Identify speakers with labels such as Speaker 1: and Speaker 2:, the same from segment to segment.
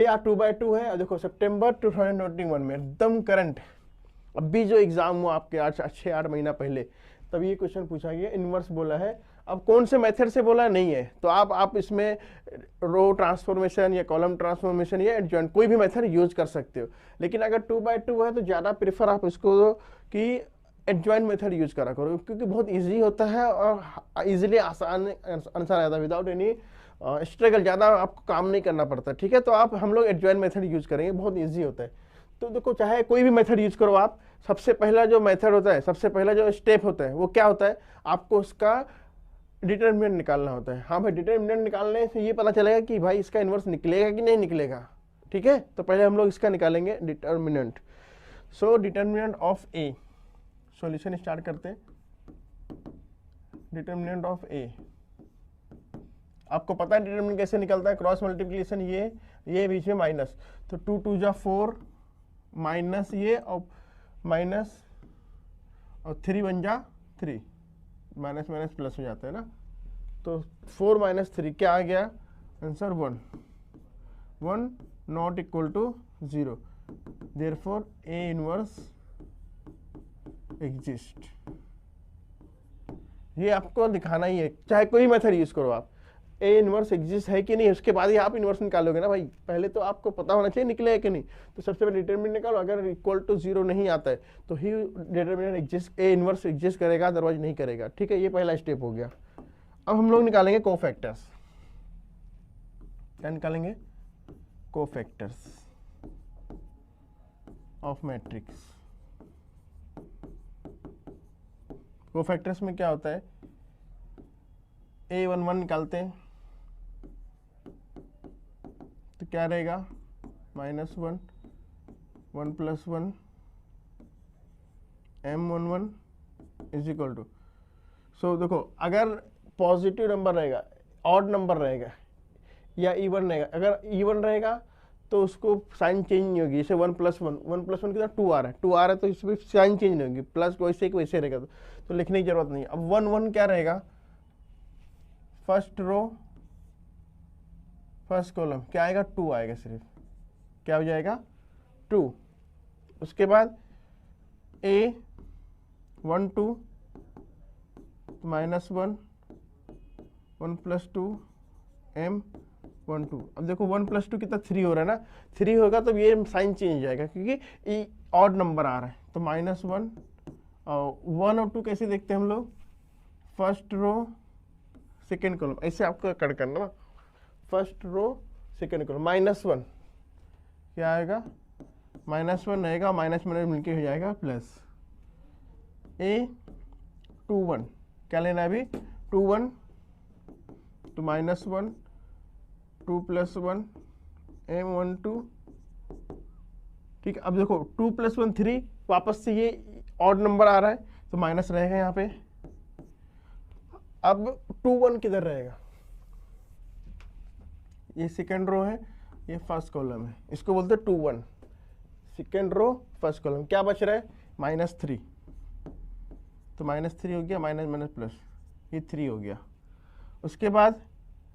Speaker 1: या 2/2 है। और देखो सितंबर 2021 में एकदम करंट, अभी जो एग्जाम हुआ आपके आज 6-8 महीना पहले, तब ये क्वेश्चन पूछा गया, इनवर्स बोला है। अब कौन से मेथड से बोला नहीं है, तो आप इसमें रो ट्रांसफॉर्मेशन या कॉलम ट्रांसफॉर्मेशन या एडजॉइंट कोई भी मेथड यूज कर सकते हो। लेकिन अगर 2/2 है तो ज़्यादा प्रेफर आप इसको दो कि एडजॉइंट मेथड यूज करा करो, क्योंकि बहुत इजी होता है और इजीली आसान आंसर आता है विदाउट एनी स्ट्रगल, ज़्यादा आपको काम नहीं करना पड़ता। ठीक है, तो हम लोग एडजॉइंट मेथड यूज करेंगे, बहुत ईजी होता है। तो देखो चाहे कोई भी मेथड यूज करो आप, सबसे पहला जो मेथड होता है, सबसे पहला जो स्टेप होता है वो क्या होता है, आपको उसका डिटर्मिनेंट निकालना होता है। हाँ भाई, डिटर्मिनेंट निकालने से ये पता चलेगा कि भाई इसका इन्वर्स निकलेगा कि नहीं निकलेगा। ठीक है, तो पहले हम लोग इसका निकालेंगे determinant. So determinant of A, solution start करते हैं। डिटर्मिनेंट ऑफ ए, आपको पता है डिटर्मिनेंट कैसे निकलता है, क्रॉस मल्टीप्लिकेशन, ये बीच में माइनस, तो 2 2 जा 4 माइनस ये और माइनस और 3 1 जा 3, माइनस माइनस प्लस हो जाता है ना, तो 4 माइनस 3 क्या आ गया answer 1 1 not equal to 0, therefore A inverse exist. ये आपको दिखाना ही है, चाहे कोई मेथड यूज करो आप, ए इनवर्स एग्जिस्ट है कि नहीं, उसके बाद ही आप इनवर्स निकालोगे ना भाई। पहले तो आपको पता होना चाहिए निकलेगा कि नहीं, तो सबसे पहले डिटरमिनेंट निकालो, अगर इक्वल टू 0 नहीं आता है तो ही determinant exist, A inverse exist करेगा, अदरवाइज नहीं करेगा। ठीक है, ये पहला स्टेप हो गया। अब हम लोग निकालेंगे कोफैक्टर्स। क्या निकालेंगे, कोफैक्टर्स ऑफ मैट्रिक्स। कोफैक्टर्स में क्या होता है, A11 निकालते हैं तो क्या रहेगा -1 1 + 1 M11 इज इक्वल टू, सो देखो अगर पॉजिटिव नंबर रहेगा, ऑड नंबर रहेगा या इवन रहेगा, अगर इवन रहेगा तो उसको साइन चेंज नहीं होगी। जैसे 1 + 1 कितना 2 आ रहा है, 2 आ रहा है तो इसमें साइन चेंज नहीं होगी, प्लस वैसे कि वैसे रहेगा, तो लिखने की जरूरत नहीं है। अब 1 1 क्या रहेगा, फर्स्ट रो फर्स्ट कॉलम क्या आएगा 2 आएगा, सिर्फ क्या हो जाएगा 2। उसके बाद A12 -1 1 + 2 M12। अब देखो 1 + 2 कितना 3 हो रहा है ना, 3 होगा तो ये साइन चेंज हो जाएगा क्योंकि ऑड नंबर आ रहा है, तो -1 और 1 और 2 कैसे देखते हैं हम लोग, फर्स्ट रो सेकेंड कॉलम, ऐसे आपको कट करना ना, फर्स्ट रो सेकेंड कॉलम, -1 क्या आएगा -1 रहेगा, माइनस माइनस मिलके हो जाएगा प्लस। A21 क्या लेना है अभी 21 तो -1 2 + 1 M12। ठीक है, अब देखो 2 + 1 3, वापस से ये ऑड नंबर आ रहा है तो माइनस रहेगा यहाँ पे। अब 2 1 किधर रहेगा, ये सेकेंड रो है, ये फर्स्ट कॉलम है, इसको बोलते हैं 2 1, सेकेंड रो फर्स्ट कॉलम। क्या बच रहा है -3, तो -3 हो गया, माइनस माइनस प्लस, ये 3 हो गया। उसके बाद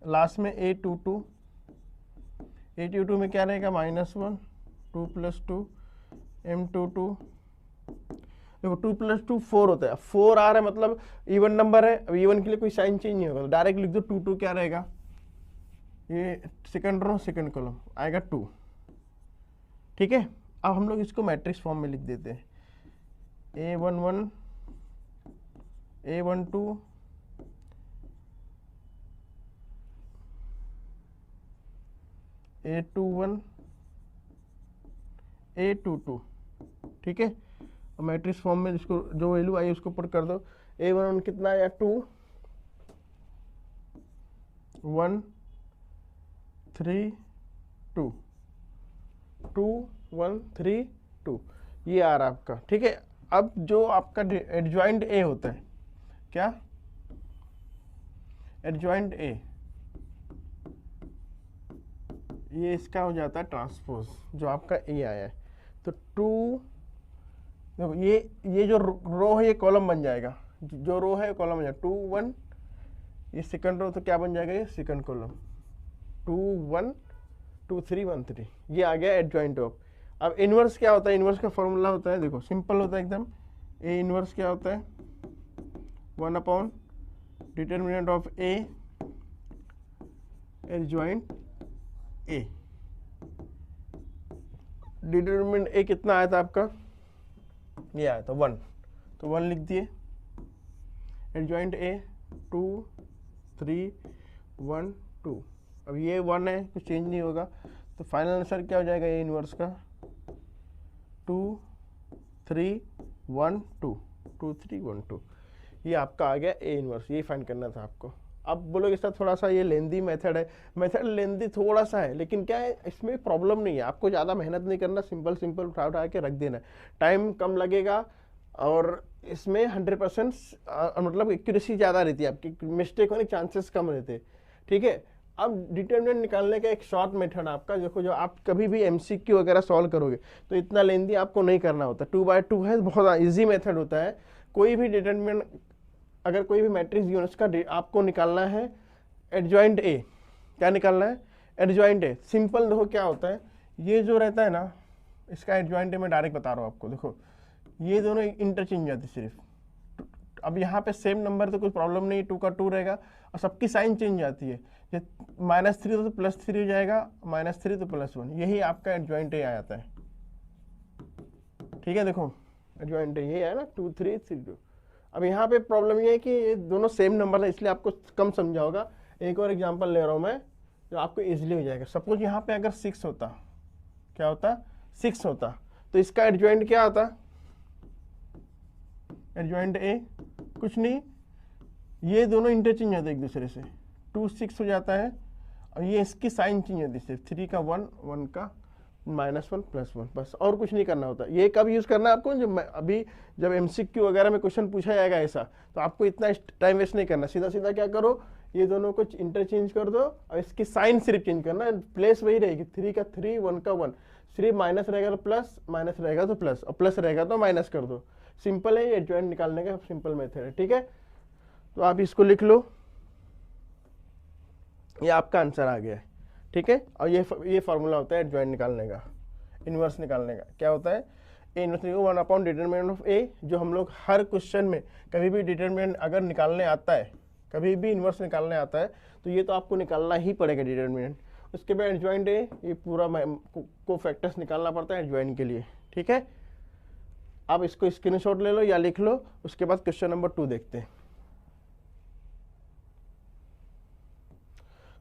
Speaker 1: लास्ट में A22 में क्या रहेगा -1 2 + 2 M22। देखो 2 + 2 4 होता है, 4 आ रहा है मतलब इवन नंबर है, अब इवन के लिए कोई साइन चेंज नहीं होगा, तो डायरेक्ट लिख दो 2 2 क्या रहेगा, ये सेकंड रो सेकंड कॉलम आएगा 2। ठीक है, अब हम लोग इसको मैट्रिक्स फॉर्म में लिख देते हैं, A11 A12 A21 A22। ठीक है, और मैट्रिक्स फॉर्म में जिसको जो वैल्यू आई उसको पुट कर दो। A11 कितना आया 2 1 3 2 2 1 3 2, ये आ रहा है आपका। ठीक है, अब जो आपका एडजॉइंट ए होता है, क्या एडजॉइंट ए, ये इसका हो जाता है ट्रांसपोज, जो आपका ए आया है, तो 2 देखो ये जो रो है ये कॉलम बन जाएगा, जो रो है कॉलम बन जाएगा 2 1, ये सेकंड रो तो क्या बन जाएगा, ये सेकंड कॉलम 2 1 2 3 1 3, ये आ गया एडजॉइंट ऑफ। अब इनवर्स क्या होता है, इनवर्स का फॉर्मूला होता है, देखो सिंपल होता है एकदम। ए इनवर्स क्या होता है, 1 upon determinant of A adjoint A. Determinant A कितना आया था आपका, ये आया था 1, तो 1 लिख दिए। एडजॉइंट ए 2 3 1 2, अब ये 1 है, कुछ चेंज नहीं होगा, तो फाइनल आंसर क्या हो जाएगा ए इनवर्स का, 2 3 1 2, 2 3 1 2, ये आपका आ गया ए इनवर्स। ये फाइंड करना था आपको। अब बोलोगे सर थोड़ा सा ये लेंदी मेथड है, मेथड लेंदी थोड़ा सा है, लेकिन क्या है इसमें प्रॉब्लम नहीं है, आपको ज़्यादा मेहनत नहीं करना, सिंपल सिंपल उठा उठा के रख देना, टाइम कम लगेगा और इसमें 100% मतलब एक्यूरेसी ज़्यादा रहती है, आपकी मिस्टेक होने के चांसेस कम रहते हैं, ठीक है। अब डिटर्मिनेंट निकालने का एक शॉर्ट मेथड आपका, देखो जो आप कभी भी एमसीक्यू वगैरह सॉल्व करोगे तो इतना लेंदी आपको नहीं करना होता, 2/2 है, बहुत ईजी मेथड होता है। कोई भी डिटर्मिनेंट, अगर कोई भी मैट्रिक्स यूनिट उसका आपको निकालना है एडजॉइंट ए, क्या निकालना है, एडजॉइंट ए। सिंपल देखो क्या होता है, ये जो रहता है ना, इसका एडजॉइंट ए मैं डायरेक्ट बता रहा हूँ आपको, देखो ये दोनों इंटरचेंज जाते सिर्फ। अब यहाँ पे सेम नंबर तो कुछ प्रॉब्लम नहीं, 2 का 2 रहेगा और सबकी साइन चेंज जाती है, -3 तो +3 हो जाएगा, -3 तो +1, यही आपका एडजॉइंट ए आ जाता है, ठीक है। देखो एडजॉइंट ए ये है ना 2 3 3 2। अब यहाँ पे प्रॉब्लम ये है कि ये दोनों सेम नंबर है, इसलिए आपको कम समझा होगा। एक और एग्जांपल ले रहा हूँ मैं जो आपको इजीली हो जाएगा। सपोज यहाँ पे अगर 6 होता, क्या होता, 6 होता, तो इसका एडजॉइंट क्या आता, एडजॉइंट ए कुछ नहीं, ये दोनों इंटरचेंज होते एक दूसरे से, 2 6 हो जाता है और ये इसकी साइन चेंज होती है सिर्फ, 3 का 1 1 का -1 +1, बस और कुछ नहीं करना होता। ये कब यूज़ करना है आपको, जब एमसीक्यू वगैरह में क्वेश्चन पूछा जाएगा ऐसा, तो आपको इतना टाइम वेस्ट नहीं करना, सीधा सीधा क्या करो, ये दोनों को इंटरचेंज कर दो और इसकी साइन सिर्फ चेंज करना, प्लेस वही रहेगी, 3 का 3 1 का 1, सिर्फ माइनस रहेगा तो प्लस, माइनस रहेगा तो प्लस और प्लस रहेगा तो माइनस कर दो। सिंपल है, ये एडजॉइंट निकालने का सिंपल मेथड है, ठीक है। तो आप इसको लिख लो, ये आपका आंसर आ गया है, ठीक है। और ये फार्मूला होता है एडजॉइंट निकालने का, इनवर्स निकालने का। क्या होता है, A inverse 1 upon determinant of A, जो हम लोग हर क्वेश्चन में कभी भी डिटर्मिनेंट अगर निकालने आता है, कभी भी इनवर्स निकालने आता है, तो ये तो आपको निकालना ही पड़ेगा डिटर्मिनेंट। उसके बाद एडजॉइंट ए, ये पूरा को फैक्टर्स निकालना पड़ता है एडजॉइंट के लिए, ठीक है। आप इसको स्क्रीनशॉट ले लो या लिख लो। उसके बाद क्वेश्चन नंबर 2 देखते हैं।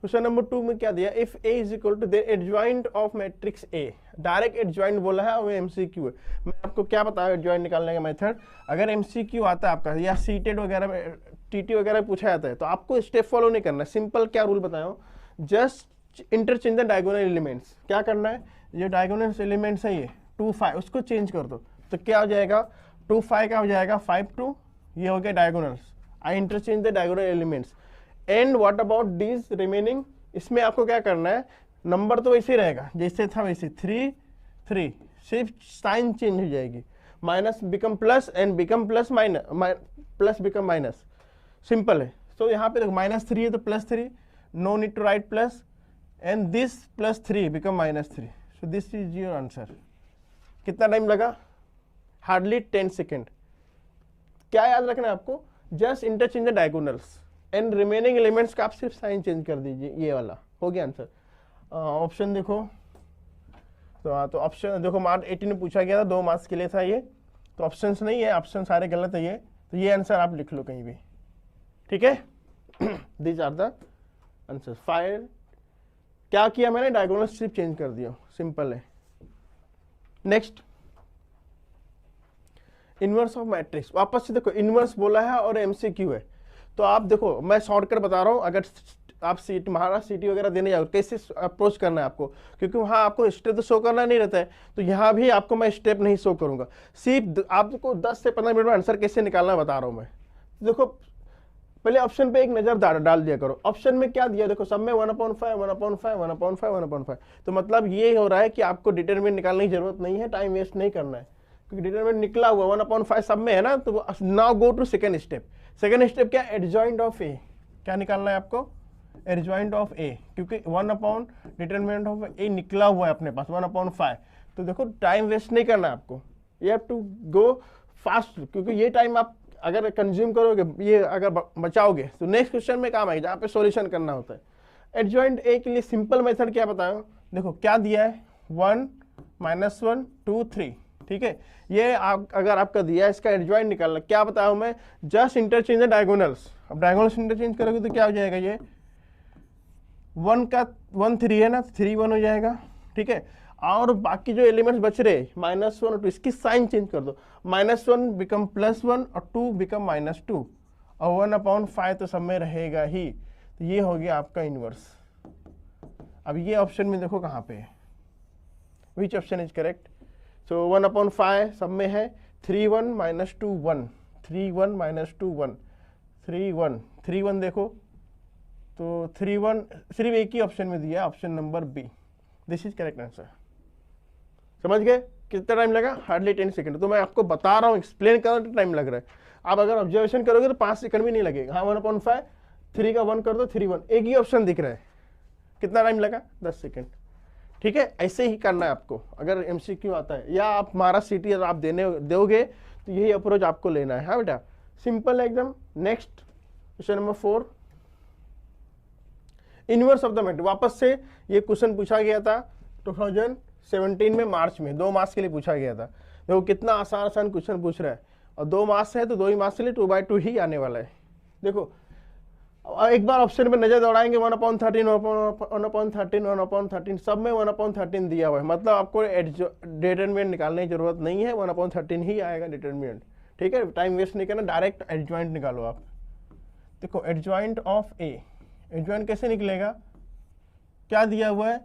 Speaker 1: क्वेश्चन नंबर 2 में क्या दिया, if A is equal to the adjoint of matrix A, direct adjoint बोला है और वो एमसीक्यू है। मैं आपको क्या बताया एडजॉइंट निकालने का मेथड, अगर एमसीक्यू आता है आपका या सीटेड वगैरह में, टीटी वगैरह पूछा जाता है, तो आपको स्टेप फॉलो नहीं करना। सिंपल क्या रूल बताया हूँ, just interchange the diagonal elements. क्या करना है, ये डायगोनल एलिमेंट्स है ये 2 5, उसको चेंज कर दो, तो क्या हो जाएगा 2 5 का हो जाएगा 5 2, ये हो गया diagonals. I interchange the diagonal elements and what about this remaining, इसमें आपको क्या करना है, नंबर तो वैसे ही रहेगा जैसे था वैसे 3 3, सिर्फ साइन चेंज हो जाएगी, minus become plus and become plus minus, plus become minus, simple है। तो यहाँ पे देखो -3 है तो +3, no need to write plus, and this +3 become -3, so this is your answer. कितना टाइम लगा, हार्डली 10 सेकेंड। क्या याद रखना है आपको, just interchange the diagonals and remaining elements का आप सिर्फ साइन चेंज कर दीजिए, ये वाला हो गया आंसर। ऑप्शन देखो, तो ऑप्शन देखो, मार्क्स 18 में पूछा गया था, 2 मार्क्स के लिए था ये, तो ऑप्शंस नहीं है, ऑप्शन सारे गलत है ये, तो ये आंसर आप लिख लो कहीं भी, ठीक है। These are the answer. File क्या किया मैंने, डायगोनल सिर्फ चेंज कर दिया, सिंपल है। Next, inverse of matrix. वापस से देखो, इनवर्स बोला है और एमसीक्यू है, तो आप देखो मैं शॉर्टकट बता रहा हूँ। अगर आप महाराष्ट्र सीटी वगैरह देने जाओ, कैसे अप्रोच करना है आपको, क्योंकि वहाँ आपको स्टेप तो शो करना नहीं रहता है, तो यहाँ भी आपको मैं स्टेप नहीं शो करूँगा, सिर्फ आपको 10 से 15 मिनट में आंसर कैसे निकालना बता रहा हूँ मैं। देखो पहले ऑप्शन पे एक नज़र डाल दिया करो। ऑप्शन में क्या दिया, देखो सब में 1/5 1/5 1/5 1/5, तो मतलब ये हो रहा है कि आपको डिटरमिनेंट निकालने की जरूरत नहीं है, टाइम वेस्ट नहीं करना है, क्योंकि डिटरमिनेंट निकला हुआ 1/5 सब में है ना। तो now go to second step. Second step क्या, एडजॉइंट ऑफ ए। क्या निकालना है आपको, एडजॉइंट ऑफ ए, क्योंकि 1 डिटरमिनेंट ऑफ ए निकला हुआ है अपने पास 1/5। तो देखो टाइम वेस्ट नहीं करना है आपको, you have to go fast, क्योंकि ये टाइम आप अगर कंज्यूम करोगे, ये अगर बचाओगे तो नेक्स्ट क्वेश्चन में काम आएगा जहाँ पे सॉल्यूशन करना होता है। एडजॉइंट ए के लिए सिंपल मेथड क्या बताओ, देखो क्या दिया है 1 -1 2 3, ठीक है। ये अगर आपका दिया है, इसका एडजॉइंट निकालना, क्या बताऊँ मैं, जस्ट इंटरचेंज द डायगोनल्स। अब डायगोनल्स इंटरचेंज करोगे तो क्या हो जाएगा, ये 1 का 1 3 है ना, 3 1 हो जाएगा, ठीक है। और बाकी जो एलिमेंट्स बच रहे -1 और 2, इसकी साइन चेंज कर दो, -1 बिकम +1 और 2 बिकम -2 और 1/5 तो सब में रहेगा ही। तो ये हो गया आपका इनवर्स। अब ये ऑप्शन में देखो कहाँ पे है, विच ऑप्शन इज करेक्ट। सो 1/5 सब में है, 3 1 -2 1, 3 1 -2 1, 3 1 3 1 देखो, तो 3 1 सिर्फ एक ही ऑप्शन में दिया, option number B, this is correct answer. समझ गए कितना टाइम लगा, हार्डली 10 सेकंड। तो मैं आपको बता रहा हूँ, एक्सप्लेन कर रहा हूँ, टाइम लग रहा है। आप अगर ऑब्जर्वेशन करोगे तो 5 सेकंड भी नहीं लगेगा। हाँ 1/5, 3 का 1 कर दो, 3 1, एक ही ऑप्शन दिख रहा है, कितना टाइम लगा, 10 सेकंड, ठीक है। ऐसे ही करना है आपको अगर MCQ आता है, या आप हमारा CT अगर आप दोगे तो यही अप्रोच आपको लेना है। हाँ बेटा, सिंपल है एकदम। Next question number 4, inverse of the matrix. वापस से ये क्वेश्चन पूछा गया था 2017 में मार्च में, 2 मार्क्स के लिए पूछा गया था। देखो कितना आसान आसान क्वेश्चन पूछ रहा है, और 2 मार्क्स है तो 2 ही मार्क्स के लिए 2/2 ही आने वाला है। देखो एक बार ऑप्शन पे नजर दौड़ाएंगे, 1/13 1/13 1/13 सब में 1/13 दिया हुआ है, मतलब आपको डिटरमिनेंट निकालने की जरूरत नहीं है, 1/13 ही आएगा डिटरमिनेंट, ठीक है। टाइम वेस्ट नहीं करना, डायरेक्ट एडजॉइंट निकालो आप। देखो एडजॉइंट ऑफ ए, एडजॉइंट कैसे निकलेगा, क्या दिया हुआ है,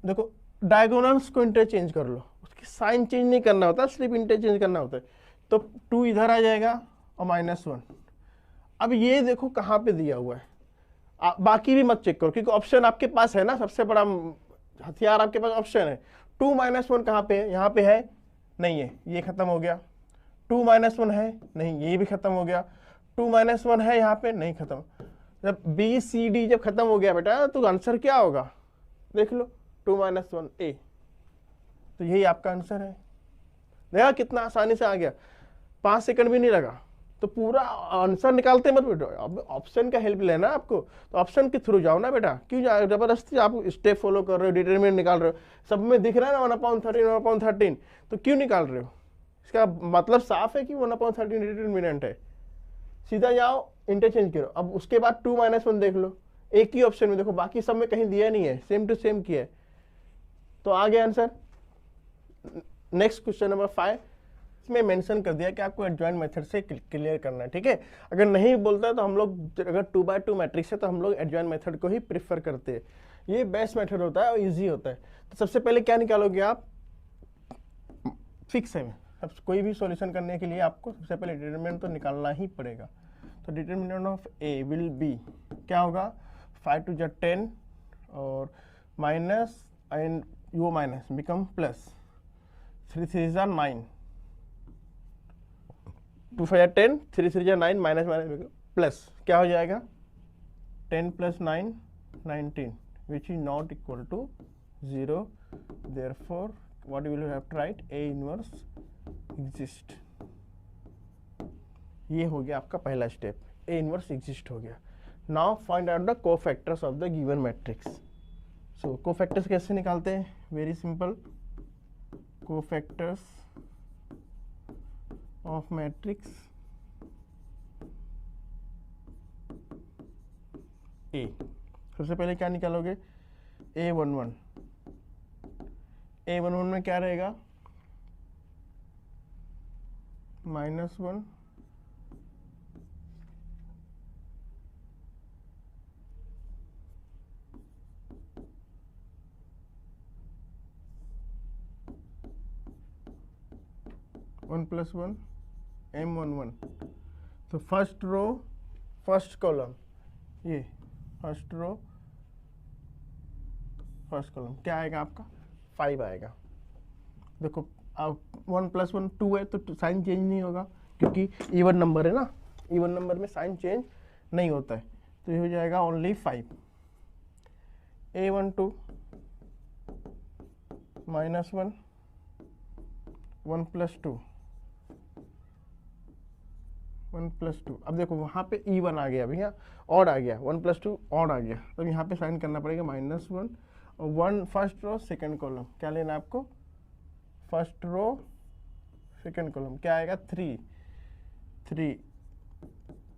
Speaker 1: देखो डायगोनल्स को इंटरचेंज कर लो, उसकी साइन चेंज नहीं करना होता, सिर्फ इंटरचेंज करना होता है। तो 2 इधर आ जाएगा और -1। अब ये देखो कहाँ पे दिया हुआ है, बाकी भी मत चेक करो, क्योंकि ऑप्शन आपके पास है ना, सबसे बड़ा हथियार आपके पास ऑप्शन है। 2 -1 कहाँ पे है, यहाँ पे है, नहीं है, ये खत्म हो गया। 2 -1 है, नहीं, ये भी खत्म हो गया। 2 -1 है यहाँ पे, नहीं, खत्म। जब BCD जब खत्म हो गया बेटा, तो आंसर क्या होगा, देख लो 2 -1 A, तो यही आपका आंसर है। देखा कितना आसानी से आ गया, 5 सेकंड भी नहीं लगा। तो पूरा आंसर निकालते मत बेटा, अब ऑप्शन का हेल्प लेना आपको, तो ऑप्शन के थ्रू जाओ ना बेटा, क्यों जबरदस्ती आप स्टेप फॉलो कर रहे हो, डिटरमिनेंट निकाल रहे हो, सब में दिख रहा है ना 1/13 1/13, तो क्यों निकाल रहे हो। इसका मतलब साफ है कि 1/13 डिटरमिनेंट है। सीधा जाओ इंटरचेंज करो। अब उसके बाद 2 -1 देख लो, एक ही ऑप्शन में देखो, बाकी सब में कहीं दिया नहीं है, सेम टू सेम किया है, तो आ गया आंसर। नेक्स्ट क्वेश्चन नंबर 5, इसमें मेंशन कर दिया कि आपको एडजॉइंट मेथड से क्लियर करना है, ठीक है। अगर नहीं बोलता है तो हम लोग, अगर 2/2 मैट्रिक्स है तो हम लोग एडजॉइंट मेथड को ही प्रेफर करते हैं, ये बेस्ट मेथड होता है और इजी होता है। तो सबसे पहले क्या निकालोगे आप, फिक्स है, अब कोई भी सॉल्यूशन करने के लिए आपको सबसे पहले डिटरमिनेंट तो निकालना ही पड़ेगा। तो determinant of A will B, क्या होगा, 5 2 10 और माइनस एंड वो minus become plus, 3 3 9, 2 5 10, 3 3 9, minus minus plus, क्या हो जाएगा 10 + 9 19, which is not equal to 0. Therefore what you will have to write, A inverse exist। ये हो गया आपका पहला स्टेप, A inverse exist हो गया। Now find out the cofactors of the given matrix. So cofactors कैसे निकालते हैं, very simple, cofactors of matrix ए, सबसे पहले क्या निकालोगे, A11, A11 में क्या रहेगा, -1 1 + 1 M11। तो फर्स्ट रो फर्स्ट कॉलम, ये फर्स्ट रो फर्स्ट कॉलम क्या आएगा आपका, 5 आएगा। देखो अब 1 + 1 2 है तो साइन चेंज नहीं होगा, क्योंकि इवन नंबर है ना, इवन नंबर में साइन चेंज नहीं होता है, तो ये हो जाएगा ओनली 5। A12 -1 1 + 2 1 + 2। अब देखो वहाँ पे E1 आ गया, भैया ऑड आ गया, 1 + 2 ऑड आ गया, तो यहाँ पे साइन करना पड़ेगा -1 और 1 फर्स्ट रो सेकंड कॉलम। क्या लेना है आपको? फर्स्ट रो सेकंड कॉलम क्या आएगा? 3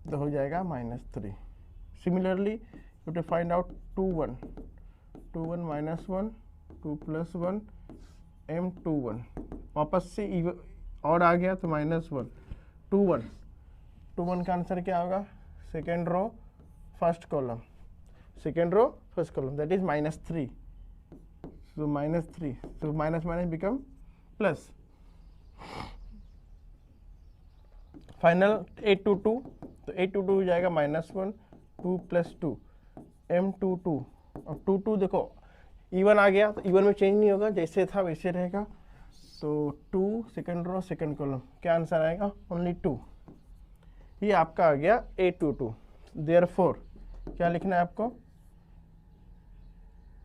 Speaker 1: तो हो जाएगा -3। Similarly you to find out 2 1 -1 2 + 1 M21। वापस से ऑड आ गया तो -1 2 1 का आंसर क्या होगा? Second row first column, that is -3। so -3, so minus become plus। Final 822, तो 822 हो जाएगा -1 2 + 2 M22। अब 22 देखो E1 आ गया तो E1 में चेंज नहीं होगा, जैसे था वैसे रहेगा। तो 2 सेकेंड रो सेकेंड कॉलम, क्या आंसर आएगा? ओनली 2। ये आपका आ गया A22। देयरफॉर क्या लिखना है आपको?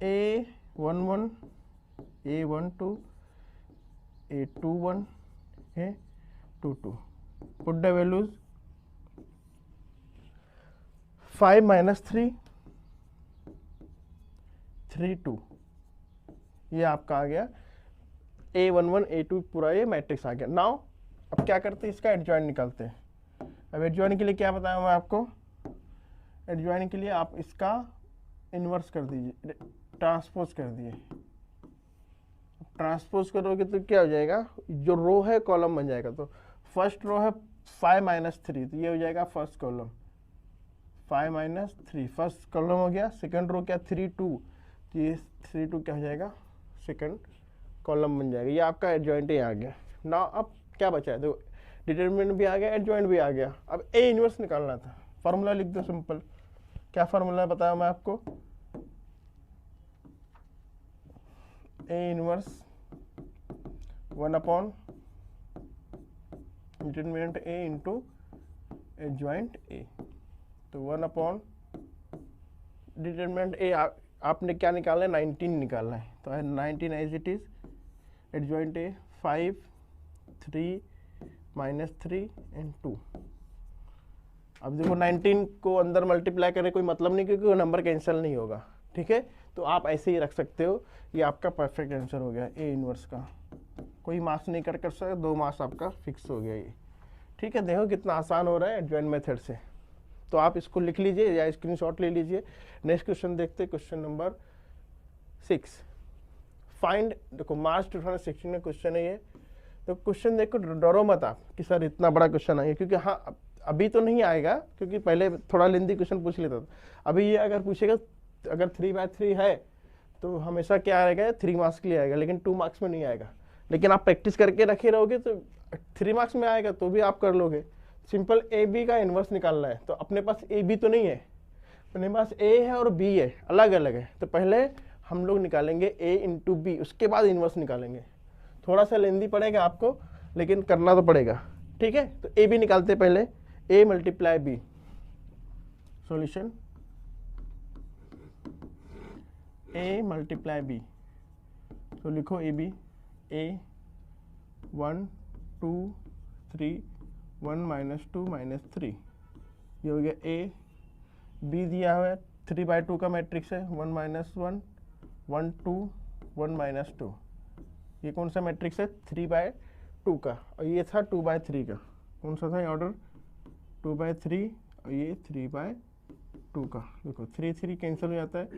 Speaker 1: A11 A12 A21 A22। Put the values 5 - 3 3 2। ये आपका आ गया A11 A2 पूरा ये मैट्रिक्स आ गया। नाउ अब क्या करते हैं? इसका एडजॉइंट निकालते हैं। अब एडजॉइंट के लिए क्या बताया मैं आपको? एडजॉइंट के लिए आप इसका इन्वर्स कर दीजिए, ट्रांसपोज कर दिए। ट्रांसपोज करोगे तो क्या हो जाएगा? जो रो है कॉलम बन जाएगा। तो फर्स्ट रो है 5 - 3, तो ये हो जाएगा फर्स्ट कॉलम 5 - 3 फर्स्ट कॉलम हो गया। सेकंड रो क्या 3 2, तो ये 3 2 क्या हो जाएगा? सेकंड कॉलम बन जाएगा। ये आपका एडजॉइंट ही आ गया। ना अब क्या बचा है? देखो डिटरमिनेंट भी आ गया, एडजॉइंट भी आ गया। अब ए इनवर्स निकालना था। फॉर्मूला लिख दो सिंपल। क्या फॉर्मूला बताया मैं आपको? ए inverse 1 determinant A into adjoint A. तो 1 डिटरमिनेंट ए आपने क्या निकालना है? 19 निकालना है। तो 19 as it is. Adjoint A 5 3 -3 and 2। अब देखो 19 को अंदर मल्टीप्लाई करने कोई मतलब नहीं, क्योंकि वो नंबर कैंसिल नहीं होगा। ठीक है, तो आप ऐसे ही रख सकते हो। ये आपका परफेक्ट आंसर हो गया ए इनवर्स का। कोई मार्क्स नहीं कर सकता, 2 मार्क्स आपका फिक्स हो गया ये। ठीक है, देखो कितना आसान हो रहा है एडजॉइंट मेथड से। तो आप इसको लिख लीजिए या स्क्रीनशॉट ले लीजिए। नेक्स्ट क्वेश्चन देखते हैं, क्वेश्चन नंबर 6। फाइंड, देखो मार्च 2016 में क्वेश्चन है ये। तो क्वेश्चन देखो, डरो मत आप कि सर इतना बड़ा क्वेश्चन आएगा, क्योंकि हाँ अभी तो नहीं आएगा, क्योंकि पहले थोड़ा लेंदी क्वेश्चन पूछ लेता था। अभी ये अगर पूछेगा, अगर 3/3 है तो हमेशा क्या आएगा? 3 मार्क्स के लिए आएगा, लेकिन 2 मार्क्स में नहीं आएगा। लेकिन आप प्रैक्टिस करके रखे रहोगे तो 3 मार्क्स में आएगा, तो भी आप कर लोगे। सिंपल ए बी का इन्वर्स निकालना है। तो अपने पास ए बी तो नहीं है, अपने पास ए है और बी है, अलग अलग है। तो पहले हम लोग निकालेंगे ए इंटू बी, उसके बाद इन्वर्स निकालेंगे। थोड़ा सा लेंदी पड़ेगा आपको, लेकिन करना तो पड़ेगा। ठीक है, तो ए बी निकालते हैं पहले। A multiply B, solution A multiply B. तो लिखो ए बी, ए 1 2 3 1 - 2 - 3। ये हो गया ए। बी दिया हुआ है 3/2 का मैट्रिक्स है, 1 - 1 1 2 1 - 2। ये कौन सा मैट्रिक्स है? 3/2 का। और ये था 2/3 का। कौन सा था ऑर्डर? 2/3 और ये 3/2 का। देखो 3 3 कैंसिल हो जाता है।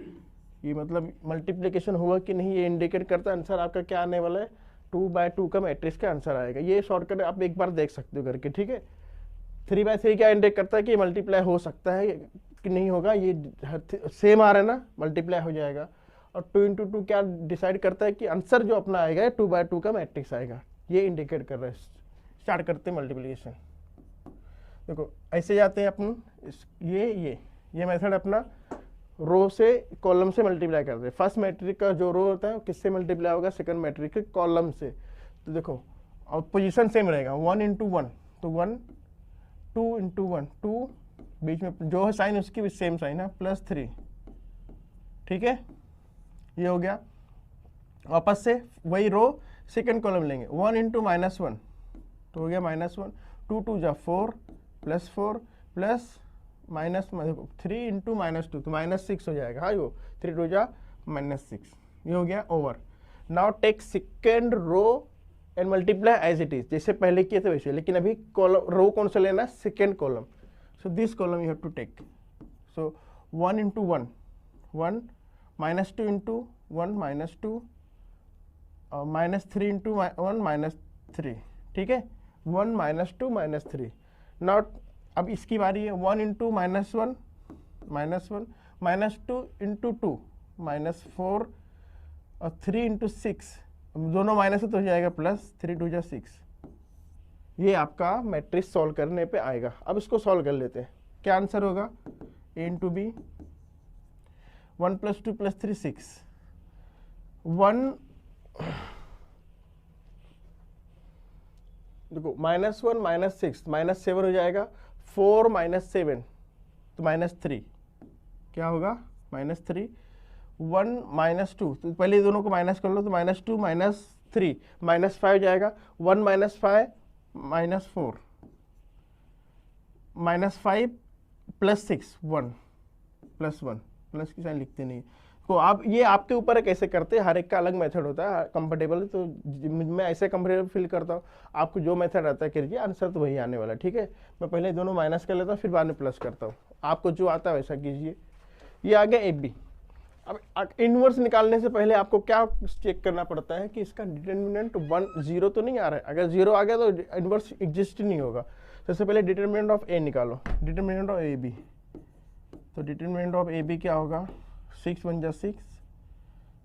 Speaker 1: ये मतलब मल्टीप्लिकेशन हुआ कि नहीं, ये इंडिकेट करता है आंसर आपका क्या आने वाला है? 2/2 का मैट्रिक्स का आंसर आएगा। ये शॉर्टकट आप एक बार देख सकते हो करके। ठीक है, 3/3 क्या इंडिकेट करता है कि मल्टीप्लाई हो सकता है कि नहीं होगा। ये सेम आ रहा है ना, मल्टीप्लाई हो जाएगा। और 2 × 2 क्या डिसाइड करता है कि आंसर जो अपना आएगा 2/2 का मैट्रिक्स आएगा। ये इंडिकेट कर रहा है। स्टार्ट करते हैं मल्टीप्लिकेशन। देखो ऐसे जाते हैं अपन, ये मेथड अपना रो से कॉलम से मल्टीप्लाई करते हैं। फर्स्ट मैट्रिक का जो रो होता है वो किससे मल्टीप्लाई होगा? सेकंड मैट्रिक के कॉलम से। तो देखो और पोजीशन सेम रहेगा, 1 × 1, तो 1 2 × 1 2, बीच में जो है साइन उसकी भी सेम साइन है, +3। ठीक है, ये हो गया। वापस से वही रो सेकेंड कॉलम लेंगे, 1 इंटू -1 तो हो गया -1, 2 2 जा 4 +4 प्लस -3 इंटू -2 तो -6 हो जाएगा। हाँ, वो 3 2 जा -6, ये हो गया over. Now take second row and multiply as it is, जैसे पहले किए थे वैसे, लेकिन अभी कॉलम रो कौन सा लेना है, second column. So this column you have to take. So 1 into 1 1, -2 into 1 -2, -3 into 1 -3, ठीक है, 1 -2 -3। नॉट अब इसकी बारी है, 1 इंटू -1 -2 इंटू 2 -4 और 3 इंटू 6, दोनों माइनस है तो हो जाएगा प्लस, 3 2 जा 6। ये आपका मैट्रिक्स सॉल्व करने पे आएगा। अब इसको सॉल्व कर लेते हैं। क्या आंसर होगा, a इंटू बी, 1 + 2 + 3 6, 1 देखो -1 -6 -7 हो जाएगा, 4 -7 तो -3, क्या होगा -3, 1 -2 तो पहले दोनों को माइनस कर लो, तो -2 -3 -5 जाएगा, 1 -5 -4 -5 + 6 1 +1, प्लस की साइन लिखते नहीं। तो आप ये आपके ऊपर है कैसे करते हैं, हर एक का अलग मेथड होता है कंफर्टेबल। तो मैं ऐसे कंफर्टेबल फील करता हूँ, आपको जो मेथड आता है करिए, आंसर तो वही आने वाला है, ठीक है। मैं पहले दोनों माइनस कर लेता हूँ, फिर बाद में प्लस करता हूँ, आपको जो आता है वैसा कीजिए। ये आ गया AB। अब इनवर्स निकालने से पहले आपको क्या चेक करना पड़ता है कि इसका डिटर्मिनेंट 1 0 तो नहीं आ रहा है। अगर 0 आ गया तो इनवर्स एग्जिस्ट नहीं होगा। सबसे पहले डिटर्मिनेंट ऑफ A निकालो, डिटर्मिनेंट ऑफ AB। तो डिटर्मिनेंट ऑफ AB क्या होगा, 6 1 जा 6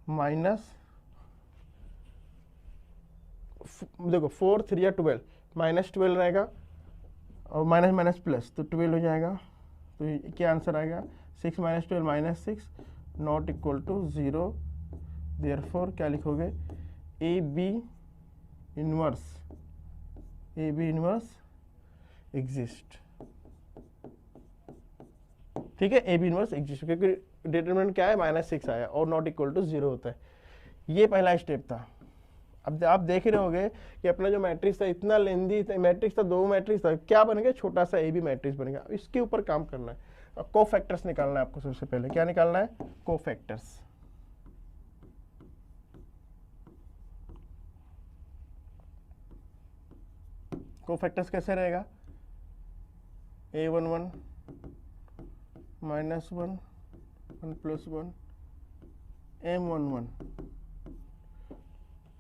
Speaker 1: माइनस, देखो 4 3 या 12, -12 रहेगा और माइनस माइनस प्लस तो 12 हो जाएगा। तो क्या आंसर आएगा, 6 - 12 -6 नॉट इक्वल टू 0। देयरफॉर क्या लिखोगे, AB इनवर्स एग्जिस्ट, ठीक है। AB इनवर्स एग्जिस्ट, क्योंकि डिटरमिनेंट क्या है, -6 आया और नॉट इक्वल टू 0 होता है। ये पहला स्टेप था। अब आप देख रहे होगे कि अपना जो मैट्रिक्स था इतना लेंदी मैट्रिक्स था, 2 मैट्रिक्स था, क्या बनेगा, छोटा सा AB मैट्रिक्स बनेगा। इसके ऊपर काम करना है, कोफैक्टर्स निकालना है आपको। सबसे पहले क्या निकालना है, कोफैक्टर्स। कोफैक्टर्स कैसे रहेगा, A11 -1 1 + 1 M11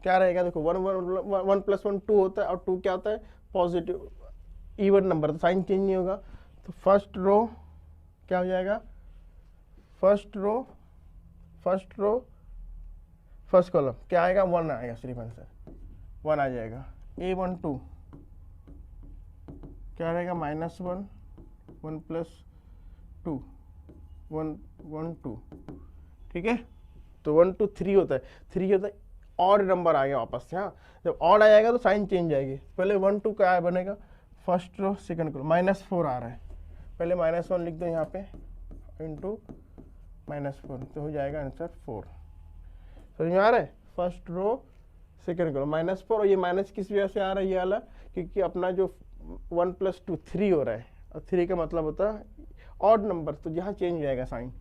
Speaker 1: क्या रहेगा, देखो 1 + 1 2 होता है और 2 क्या होता है, पॉजिटिव इवन नंबर, तो साइन चेंज नहीं होगा। तो फर्स्ट रो क्या हो जाएगा, फर्स्ट रो फर्स्ट कॉलम क्या आएगा, 1 आएगा, सिर्फ आंसर 1 आ जाएगा। A12 क्या रहेगा, -1 1 + 2 1 1 2, ठीक है। तो 1 2 3 होता है, 3 होता है, ऑड नंबर आ गया वापस से। हाँ, जब ऑड आ जाएगा तो साइन चेंज आएगी। पहले 1 2 क्या बनेगा, फर्स्ट रो सेकंड कॉलम, -4 आ रहा है, पहले -1 लिख दो यहाँ पे इंटू -4 तो हो जाएगा आंसर 4। समझ में आ रहा है, फर्स्ट रो सेकंड कॉलम -4, और ये माइनस किस वजह से आ रहा है, ये वाला क्योंकि अपना जो 1 + 2 3 हो रहा है, और 3 का मतलब होता है ऑड नंबर, तो यहाँ चेंज हो जाएगा साइन।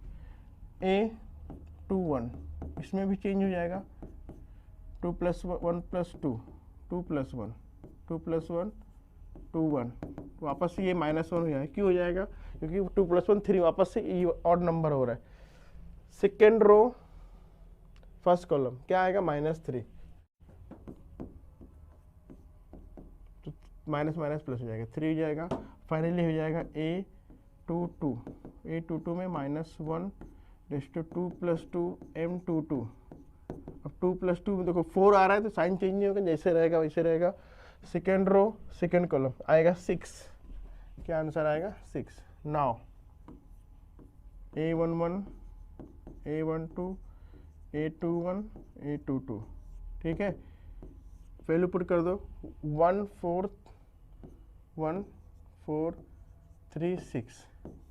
Speaker 1: A21 इसमें भी चेंज हो जाएगा, 2 + 1 + 2 2 + 1 2 + 1 2 1, वापस से ये -1 हो जाएगा। क्यों हो जाएगा, क्योंकि 2 + 1 3, वापस से ये ऑड नंबर हो रहा है। सेकेंड रो फर्स्ट कॉलम क्या आएगा, -3, तो माइनस माइनस प्लस हो जाएगा, 3 हो जाएगा। फाइनली हो जाएगा A22 में -1 / 2 + 2 M22। अब 2 + 2 में देखो 4 आ रहा है तो साइन चेंज नहीं होगा, जैसे रहेगा वैसे रहेगा। सेकेंड रो सेकेंड कॉलम आएगा 6, क्या आंसर आएगा 6। Now A11 A12 A21 A22, ठीक है, वैल्यू पुट कर दो, 1 4 1 4 3 6,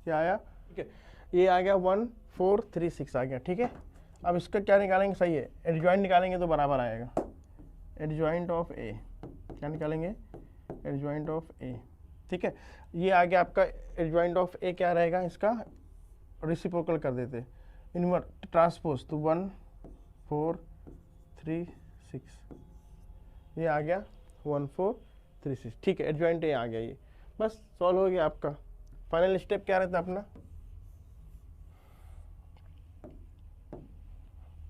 Speaker 1: क्या आया, ठीक है, ये आ गया 1 4 3 6 आ गया, ठीक है। अब इसका क्या निकालेंगे, सही है, एडजॉइंट निकालेंगे तो बराबर आएगा, एडजॉइंट ऑफ ए, क्या निकालेंगे, एडजॉइंट ऑफ ए, ठीक है। ये आ गया आपका एडजॉइंट ऑफ ए, क्या रहेगा इसका, रेसिप्रोकल कर देते, इनवर्स ट्रांसपोज, तो 1 4 3 6, ये आ गया 1 4 3 6, ठीक है, एडजॉइंट ए आ गया, ये बस सॉल्व हो गया आपका। फाइनल स्टेप क्या रहता है अपना,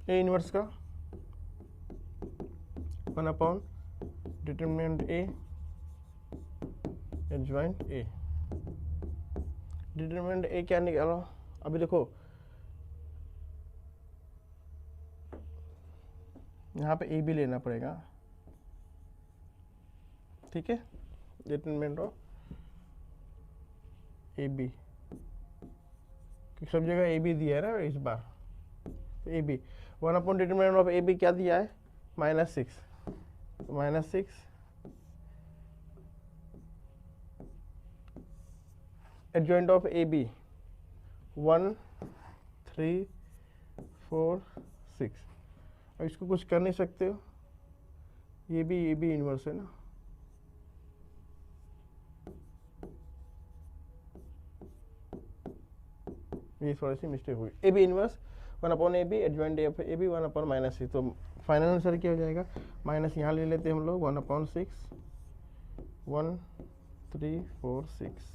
Speaker 1: ए इनवर्स का 1 upon determinant A adjoint A, determinant A क्या निकालो, अभी देखो यहाँ पे ए भी लेना पड़ेगा, ठीक है, डिटरमिनेंट ऑफ ए बी, सब जगह ए बी दिया है ना इस बार, तो A B 1 upon determinant of A B क्या दिया है, -6, -6 एडजॉइंट ऑफ ए बी 1 3 4 6, अब इसको कुछ कर नहीं सकते हो, ये भी इनवर्स है ना, ये थोड़ी सी मिस्टेक हुई, A B inverse 1 upon A B adjoint A B 1 upon -6, तो फाइनल आंसर क्या हो जाएगा, माइनस यहाँ ले लेते हैं हम लोग 1 अपॉन 6 1 3 4 6,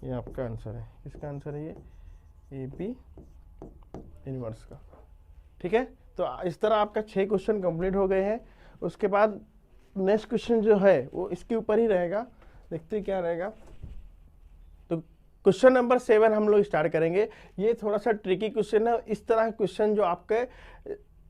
Speaker 1: ये आपका आंसर है, इसका आंसर है ये ए बी इनवर्स का, ठीक है। तो इस तरह आपका 6 क्वेश्चन कंप्लीट हो गए हैं। उसके बाद नेक्स्ट क्वेश्चन जो है वो इसके ऊपर ही रहेगा, देखते क्या रहेगा। तो क्वेश्चन नंबर 7 हम लोग स्टार्ट करेंगे। ये थोड़ा सा ट्रिकी क्वेश्चन है, इस तरह के क्वेश्चन जो आपके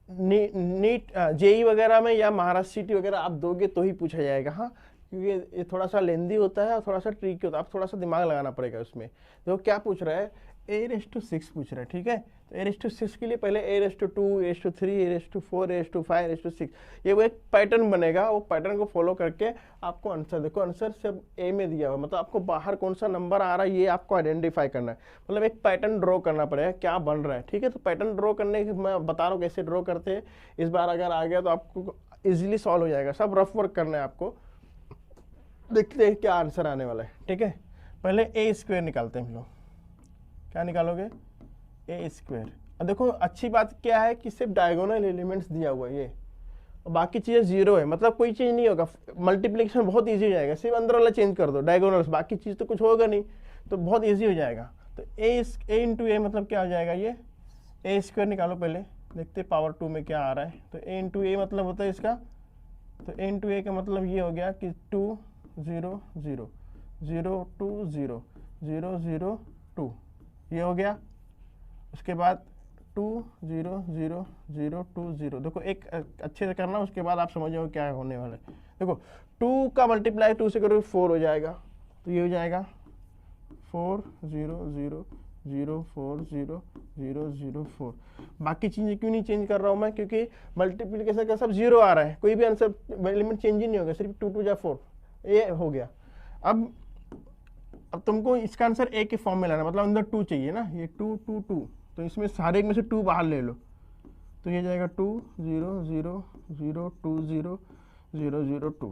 Speaker 1: नीट जेई वगैरह में या महाराष्ट्र सिटी वगैरह आप दोगे तो ही पूछा जाएगा, हाँ, क्योंकि ये थोड़ा सा लेंदी होता है और थोड़ा सा ट्रिकी होता है, आप थोड़ा सा दिमाग लगाना पड़ेगा उसमें। देखो क्या पूछ रहा है, a�6 पूछ रहा है, ठीक है। तो a�6 के लिए पहले a�2, a�3, a�4, a�5, a�6, ये वो एक पैटर्न बनेगा, वो पैटर्न को फॉलो करके आपको आंसर, देखो आंसर सब a में दिया हुआ, मतलब आपको बाहर कौन सा नंबर आ रहा है ये आपको आइडेंटिफाई करना है, मतलब एक पैटर्न ड्रॉ करना पड़ेगा क्या बन रहा है, ठीक है। तो पैटर्न ड्रॉ करने के मैं बता रहा हूँ कैसे ड्रॉ करते हैं, इस बार अगर आ गया तो आपको ईजिली सॉल्व हो जाएगा, सब रफ वर्क करना है आपको। देखते हैं क्या आंसर आने वाला है, ठीक है। पहले a² निकालते हैं हम लोग, क्या निकालोगे, a²। अब देखो अच्छी बात क्या है कि सिर्फ डायगोनल एलिमेंट्स दिया हुआ है ये, और बाकी चीज़ें जीरो है, मतलब कोई चीज़ नहीं होगा, मल्टीप्लिकेशन बहुत इजी हो जाएगा, सिर्फ अंदर वाला चेंज कर दो डायगोनल्स, बाकी चीज़ तो कुछ होगा नहीं, तो बहुत इजी हो जाएगा। तो a इंटू ए मतलब क्या हो जाएगा, ये a² निकालो पहले, देखते पावर 2 में क्या आ रहा है। तो a इंटू ए मतलब होता है इसका, तो a इंटू ए का मतलब ये हो गया कि 2 0 0 0 2 0 0 0 2, ये हो गया। उसके बाद 2 0 0 0 2 0, देखो एक अच्छे से करना, उसके बाद आप समझ जाओ क्या होने वाला है। देखो 2 का मल्टीप्लाई 2 से करोगे 4 हो जाएगा, तो ये हो जाएगा 4 0 0 0 4 0 0 0 4। बाकी चीज़ें क्यों नहीं चेंज कर रहा हूँ मैं, क्योंकि मल्टीप्लिकेशन का सब जीरो आ रहा है, कोई भी आंसर एलिमेंट चेंज ही नहीं होगा, सिर्फ 2 2 4, ये हो गया। अब तुमको इसका आंसर ए के फॉर्म में लाना, मतलब अंदर 2 चाहिए ना, ये 2 2 2, तो इसमें सारे में से 2 बाहर ले लो, तो ये जाएगा 2 0 0 0 2 0 0 0 2,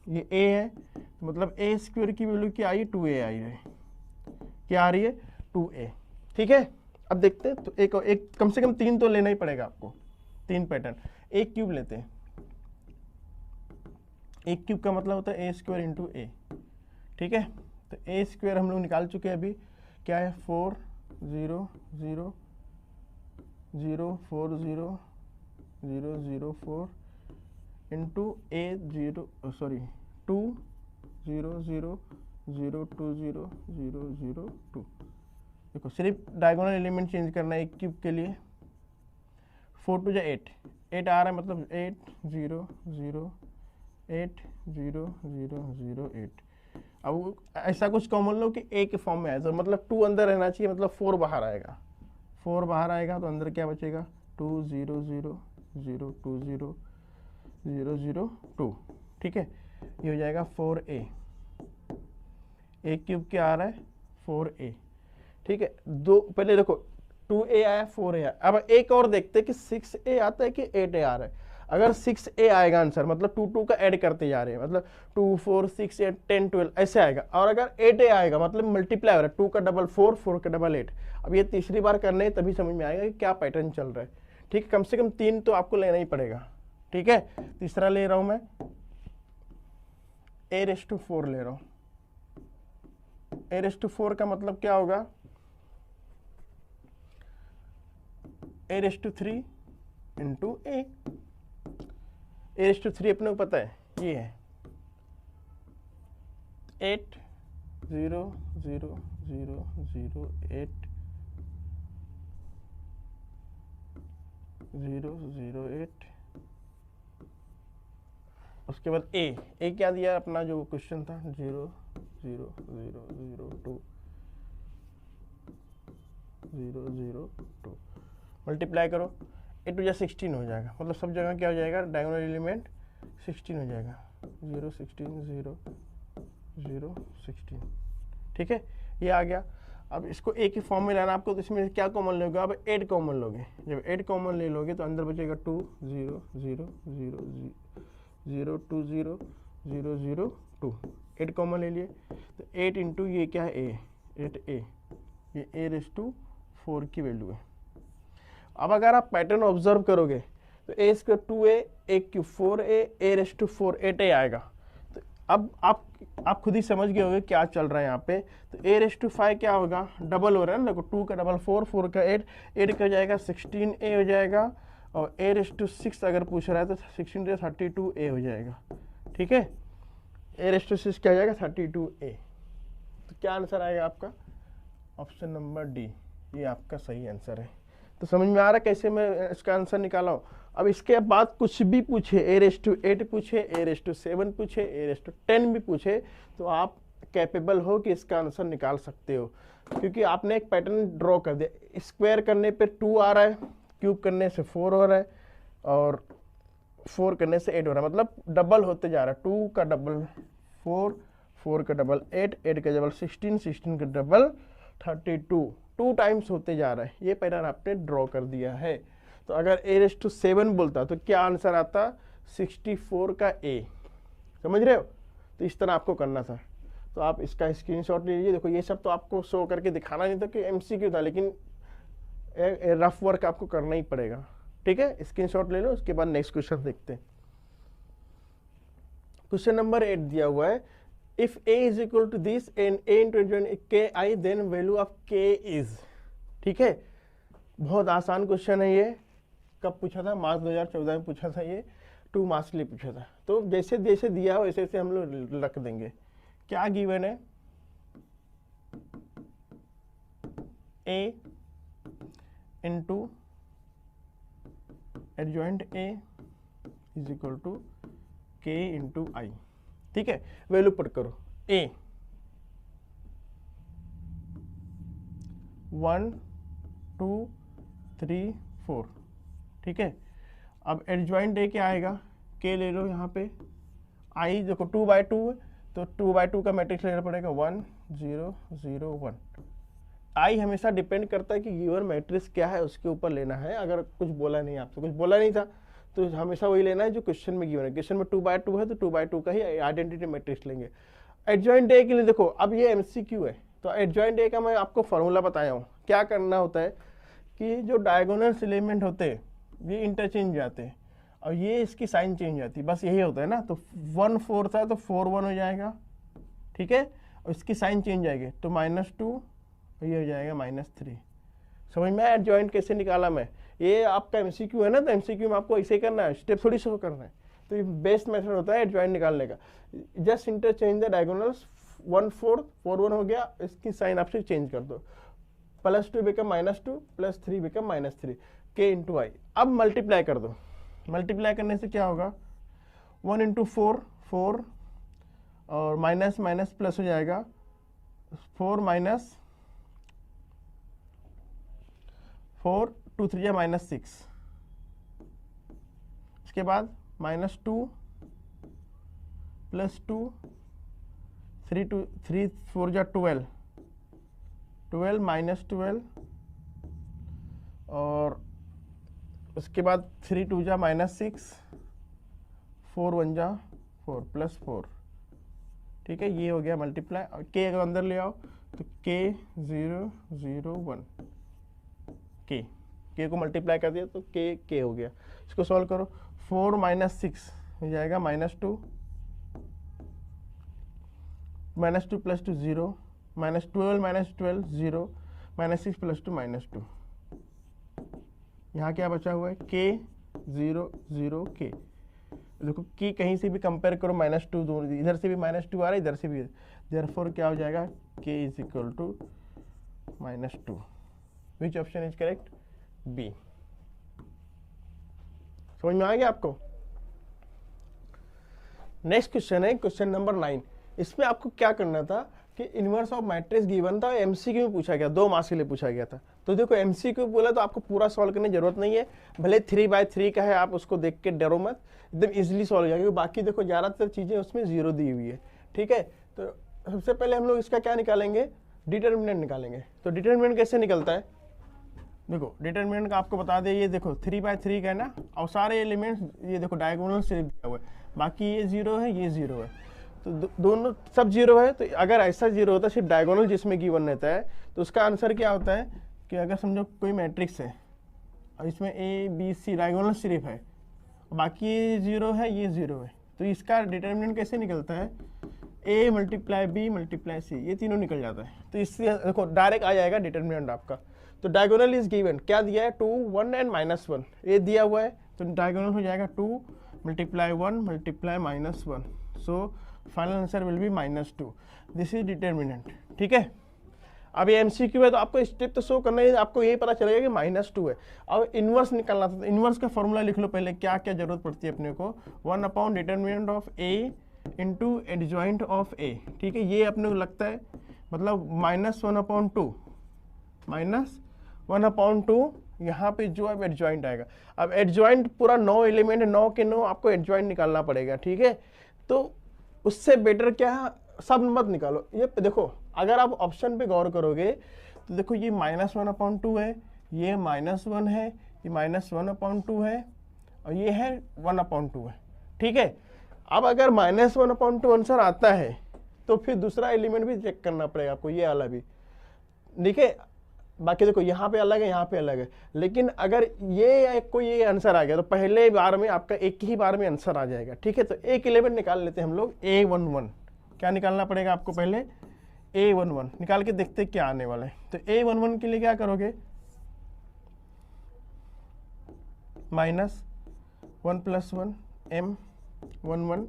Speaker 1: ये a है, तो मतलब a² की वैल्यू क्या आई, 2a आई है, क्या आ रही है 2a, ठीक है। अब देखते हैं, तो एक कम से कम 3 तो लेना ही पड़ेगा आपको, 3 पैटर्न। a³ लेते हैं, a³ का मतलब होता है a² इंटू a, ठीक है। तो a² हम लोग निकाल चुके हैं, अभी क्या है 4 0 0 0 4 0 0 0 4 इंटू a0 सॉरी 2 0 0 0 2 0 0 0 2। देखो सिर्फ डायगोनल एलिमेंट चेंज करना है a³ के लिए, 4 2 8 8 आ रहा है, मतलब 8 0 0 8 0 0 0 8। अब ऐसा कुछ कॉमन लो कि a के फॉर्म में आए, तो मतलब 2 अंदर रहना चाहिए, मतलब 4 बाहर आएगा, 4 बाहर आएगा तो अंदर क्या बचेगा 2 0 0 0 2 0 0 0 2, ठीक है। ये हो जाएगा 4a, a³ क्या आ रहा है 4a, ठीक है। दो पहले देखो 2a आया 4a आया। अब एक और देखते हैं कि 6a आता है कि 8a आ रहा है। अगर 6a आएगा आंसर मतलब 2 का ऐड करते जा रहे हैं, मतलब 2 4 6 8 10 12 ऐसे आएगा। और अगर 8a आएगा मतलब मल्टीप्लाई हो रहा है, 2 का डबल 4, 4 का डबल 8। अब ये तीसरी बार करने हैं तभी समझ में आएगा कि क्या पैटर्न चल रहा है। ठीक है, कम से कम 3 तो आपको लेना ही पड़ेगा। ठीक है, तीसरा ले रहा हूं मैं, a⁴ ले रहा हूं। a⁴ का मतलब क्या होगा, a⁵ इंटू a। a⁵ अपने को पता है, ये है 8 0 0 0 0 8 0 0 8। उसके बाद ए क्या दिया अपना जो क्वेश्चन था, 0 0 0 0 2 0 0 2। मल्टीप्लाई करो, 8 या 16 हो जाएगा, मतलब सब जगह क्या हो जाएगा, डायगोनल एलिमेंट 16 हो जाएगा। 0 16 0 0 16। ठीक है, ये आ गया। अब इसको एक ही फॉर्म में लाना आपको, तो इसमें क्या कॉमन लोगे आप, 8 कॉमन लोगे। जब 8 कॉमन ले लोगे तो अंदर बचेगा 2 0 0 0 0 2 0 0 0 2। 8 कॉमन ले लिए तो 8 इंटू ये क्या है, a 8a, ये a⁴ की वैल्यू है। अब अगर आप पैटर्न ऑब्जर्व करोगे तो a² 2a, a³ 4a, a⁴ 8a आएगा। तो अब आप खुद ही समझ गए होंगे क्या चल रहा है यहाँ पे। तो a⁵ क्या होगा, डबल हो रहा है ना, देखो 2 का डबल 4, 4 का 8, 8 का हो जाएगा 16a हो जाएगा। और a⁵ अगर पूछ रहा है तो 16 32a हो जाएगा। ठीक है, a⁵ क्या हो जाएगा, 32a। तो क्या आंसर आएगा आपका, ऑप्शन नंबर डी, ये आपका सही आंसर है। तो समझ में आ रहा है कैसे मैं इसका आंसर निकाला हूँ। अब इसके बाद कुछ भी पूछे, a⁸ पूछे, a�7 पूछे, a�10 भी पूछे, तो आप कैपेबल हो कि इसका आंसर निकाल सकते हो, क्योंकि आपने एक पैटर्न ड्रॉ कर दिया। स्क्वायर करने पे 2 आ रहा है, क्यूब करने से 4 हो रहा है, और 4 करने से 8 हो रहा है, मतलब डबल होते जा रहा है। 2 का डबल 4, 4 का डबल 8, 8 का डबल 16, 16 का डबल 32, 2 टाइम्स होते जा रहा है। ये पैटर्न आपने ड्रॉ कर दिया है। तो अगर a⁷ बोलता तो क्या आंसर आता, 64 का a। समझ रहे हो, तो इस तरह आपको करना था। तो आप इसका स्क्रीनशॉट ले लीजिए। देखो ये सब तो आपको शो करके दिखाना नहीं था कि MCQ था, लेकिन रफ वर्क आपको करना ही पड़ेगा। ठीक है, स्क्रीनशॉट ले लो, उसके बाद नेक्स्ट क्वेश्चन देखते हैं। क्वेश्चन नंबर 8 दिया हुआ है, if a is equal to this and a into ki, then value of k is। ठीक है, बहुत आसान क्वेश्चन है ये। कब पूछा था, मार्च 2014 में पूछा था ये, 2 मार्क्स के लिए पूछा था। तो जैसे जैसे दिया हो वैसे वैसे हम लोग रख देंगे। क्या गिवन है, a into adjoint a is equal to k into I. ठीक है, वैल्यू पुट करो, a 1 2 3 4। ठीक है, अब एडजॉइंट a क्या आएगा, k ले लो यहाँ पे, i देखो 2/2 है, तो 2/2 का मैट्रिक्स लेना पड़ेगा, 1 0 0 1। i हमेशा डिपेंड करता है कि गिवन मैट्रिक्स क्या है उसके ऊपर लेना है। अगर कुछ बोला नहीं, आपसे कुछ बोला नहीं था तो हमेशा वही लेना है जो क्वेश्चन में गिवन है। क्वेश्चन में 2/2 है तो 2/2 का ही आइडेंटिटी मैट्रिक्स लेंगे। एडजॉइंट ए के लिए देखो, अब ये MCQ है, तो एडजॉइंट ए का मैं आपको फॉर्मूला बताया हूँ। क्या करना होता है कि जो डायगोनल एलिमेंट होते हैं ये इंटरचेंज जाते हैं, और ये इसकी साइन चेंज जाती है, बस यही होता है ना। तो 1 4 था तो 4 1 हो जाएगा। ठीक है, और इसकी साइन चेंज आएगी तो -2, ये हो जाएगा -3। समझ में एडजॉइंट कैसे निकाला मैं, ये आपका MCQ है ना, तो MCQ में आपको ऐसे करना है, स्टेप थोड़ी शो करना है। तो ये बेस्ट मेथड होता है एडजॉइंट निकालने का। जस्ट इंटरचेंज द डायगोनल्स, 1 4 4 1 हो गया, इसकी साइन आपसे चेंज कर दो, +2 बिकम -2, +3 बिकम -3, k इंटू आई। अब मल्टीप्लाई कर दो, मल्टीप्लाई करने से क्या होगा, 1 इंटू 4 4, और माइनस माइनस प्लस हो जाएगा, 4 माइनस 4 2 3 -6। इसके बाद -2 +2 3 2 3 4 12 12 -12 और उसके बाद 3 2 जा -6, 4 1 जा 4 +4, ठीक है। ये हो गया मल्टीप्लाई, और के अगर अंदर ले आओ तो k 0 0 1, के को मल्टीप्लाई कर दिया तो के हो गया। इसको सॉल्व करो, 4 - 6 हो जाएगा -2, -2 + 2 0, -12 - 12 0, -6 + 2 -2। यहाँ क्या बचा हुआ है, k 0 0 k। देखो की कहीं से भी कंपेयर करो, -2 दोनों, इधर से भी -2 आ रहा है, इधर से भी, देयरफॉर क्या हो जाएगा, k = -2। Which option is correct, B. समझ में आ गया आपको। नेक्स्ट क्वेश्चन है क्वेश्चन नंबर 9। इसमें आपको क्या करना था कि इनवर्स ऑफ मैट्रिक्स गिवन था, एमसीक्यू में पूछा गया, 2 मार्क्स के लिए पूछा गया था। तो देखो एमसीक्यू बोला तो आपको पूरा सॉल्व करने की जरूरत नहीं है, भले 3/3 का है, आप उसको देख के डरो मत, एकदम इजीली सॉल्व हो जाएगा। बाकी देखो ज़्यादातर चीज़ें उसमें 0 दी हुई है, ठीक है। तो सबसे पहले हम लोग इसका क्या निकालेंगे, डिटर्मिनेंट निकालेंगे। तो डिटर्मिनेंट कैसे निकलता है, देखो डिटर्मिनेंट का आपको बता दें, ये देखो 3/3 का है ना, और सारे एलिमेंट्स ये देखो डायगोनल से दिया हुआ है, बाकी ये 0 है, ये 0 है, तो दोनों सब 0 है। तो अगर ऐसा 0 होता है सिर्फ डायगोनल जिसमें गिवन रहता है, तो उसका आंसर क्या होता है कि अगर समझो कोई मैट्रिक्स है और इसमें ए बी सी डायगोनल सिर्फ है, बाकी ये 0 है, ये 0 है, तो इसका डिटर्मिनेंट कैसे निकलता है, a × b × c, ये तीनों निकल जाता है। तो इससे देखो डायरेक्ट आ जाएगा डिटर्मिनेंट आपका। तो डायगोनल इज गिवन, क्या दिया है, 2 1 एंड -1, ये दिया हुआ है, तो डायगोनल हो जाएगा 2 × 1 × -1, so final answer will be -2। This is determinant, ठीक है। अब ये एमसीक्यू है तो आपको स्टेप तो शो करना है, आपको यही पता चलेगा कि -2 है। अब इनवर्स निकालना था, तो इनवर्स का फॉर्मूला लिख लो पहले, क्या क्या जरूरत पड़ती है अपने को, 1 determinant of a × adjoint of a, ठीक है। ये अपने को लगता है मतलब -1/2 यहाँ पे जो अब एडजॉइंट आएगा। अब एडजॉइंट पूरा 9 एलिमेंट है, 9 के 9 आपको एडजॉइंट निकालना पड़ेगा, ठीक है। तो उससे बेटर क्या, सब मत निकालो। ये देखो अगर आप ऑप्शन पे गौर करोगे तो देखो ये -1/2 है, ये -1 है, ये -1/2 है, और ये है 1/2 है, ठीक है। अब अगर -1/2 आंसर आता है तो फिर दूसरा एलिमेंट भी चेक करना पड़ेगा आपको, ये वाला भी, ठीक है। बाकी देखो यहाँ पे अलग है, यहाँ पे अलग है, लेकिन अगर ये कोई ये आंसर आ गया तो पहले बार में आपका एक ही बार में आंसर आ जाएगा, ठीक है। तो एक एलिमेंट निकाल लेते हैं हम लोग, A11। क्या निकालना पड़ेगा आपको, पहले A11 निकाल के देखते क्या आने वाला है। तो A11 के लिए क्या करोगे, -1 + 1 M11।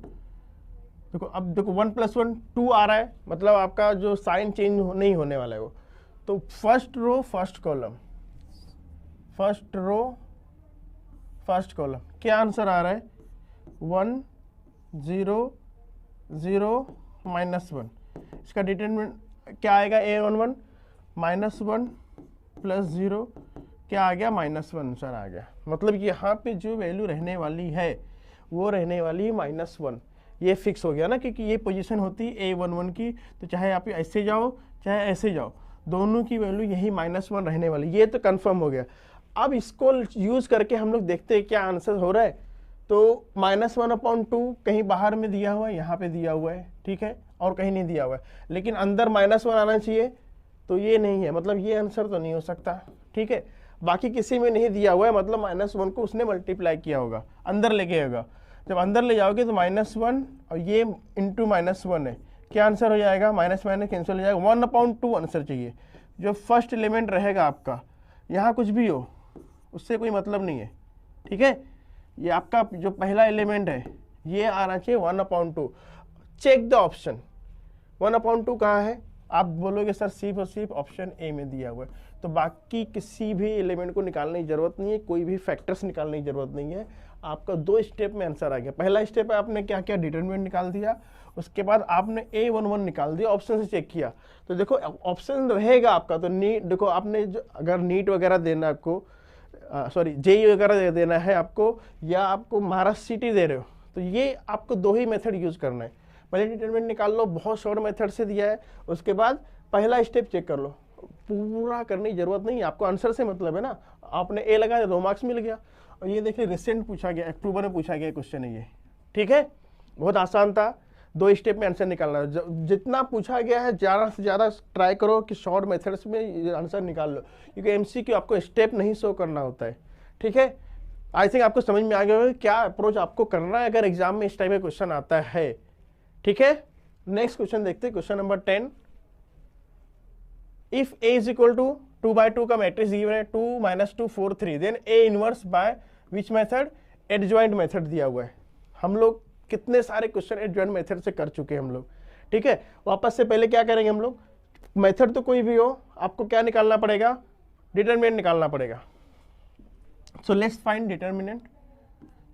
Speaker 1: देखो अब देखो 1 + 1 2 आ रहा है, मतलब आपका जो साइन चेंज नहीं होने वाला है वो। तो first row first column, first row first column, क्या आंसर आ रहा है, 1 0 0 -1। इसका डिटरमिनेंट क्या आएगा, A11 -1 + 0 क्या आ गया, -1 आंसर आ गया। मतलब यहाँ पे जो वैल्यू रहने वाली है वो रहने वाली है -1। ये फिक्स हो गया ना, क्योंकि ये पोजीशन होती है A11 की, तो चाहे आप ऐसे जाओ चाहे ऐसे जाओ, दोनों की वैल्यू यही -1 रहने वाली, ये तो कंफर्म हो गया। अब इसको यूज करके हम लोग देखते हैं क्या आंसर हो रहा है। तो -1/2 कहीं बाहर में दिया हुआ है, यहाँ पे दिया हुआ है, ठीक है, और कहीं नहीं दिया हुआ है, लेकिन अंदर -1 आना चाहिए, तो ये नहीं है, मतलब ये आंसर तो नहीं हो सकता, ठीक है। बाकी किसी में नहीं दिया हुआ है, मतलब -1 को उसने मल्टीप्लाई किया होगा, अंदर लेके होगा। जब अंदर ले जाओगे तो -1 और ये इंटू -1 है, क्या आंसर हो जाएगा, माइनस कैंसिल हो जाएगा, 1/2 आंसर चाहिए। जो फर्स्ट एलिमेंट रहेगा आपका, यहाँ कुछ भी हो उससे कोई मतलब नहीं है, ठीक है। ये आपका जो पहला एलिमेंट है ये आना चाहिए 1/2। चेक द ऑप्शन, 1/2 कहाँ है, आप बोलोगे सर सिर्फ और सिर्फ ऑप्शन ए में दिया हुआ है, तो बाकी किसी भी एलिमेंट को निकालने की जरूरत नहीं है, कोई भी फैक्टर्स निकालने की जरूरत नहीं है। आपका 2 स्टेप में आंसर आ गया। पहला स्टेप है आपने क्या किया, डिटरमिनेंट निकाल दिया, उसके बाद आपने A11 निकाल दिया, ऑप्शन से चेक किया। तो देखो ऑप्शन रहेगा आपका, तो नीट देखो आपने जो अगर नीट वगैरह देना आपको, सॉरी जेईई वगैरह देना है आपको, या आपको महाराष्ट्र सिटी दे रहे हो, तो ये आपको 2 ही मेथड यूज करना है। पहले डिटरमिनेंट निकाल लो, बहुत शॉर्ट मेथड से दिया है, उसके बाद पहला स्टेप चेक कर लो, पूरा करने की जरूरत नहीं है, आपको आंसर से मतलब है ना। आपने ए लगाया 2 मार्क्स मिल गया। और ये देखिए रिसेंट पूछा गया, अक्टूबर में पूछा गया क्वेश्चन है ये, ठीक है, बहुत आसान था। 2 स्टेप में आंसर निकालना है। जितना पूछा गया है ज़्यादा से ज़्यादा ट्राई करो कि शॉर्ट मेथड्स में आंसर निकाल लो, क्योंकि एमसीक्यू आपको स्टेप नहीं शो करना होता है, ठीक है। आई थिंक आपको समझ में आ गया होगा क्या अप्रोच आपको करना है अगर एग्जाम में इस टाइप का क्वेश्चन आता है, ठीक है। नेक्स्ट क्वेश्चन देखते हैं, question number 10। If A is equal to 2/2 का मैट्रिक्स गिवन है 2 - 2 4 3, then A inverse by which method? Adjoint method दिया हुआ है। हम लोग कितने सारे क्वेश्चन एडजॉइंट मेथड से कर चुके हैं हम लोग, ठीक है। वापस से पहले क्या करेंगे हम लोग, मेथड तो कोई भी हो, आपको क्या निकालना पड़ेगा? डिटरमिनेंट निकालना पड़ेगा। So let's find determinant.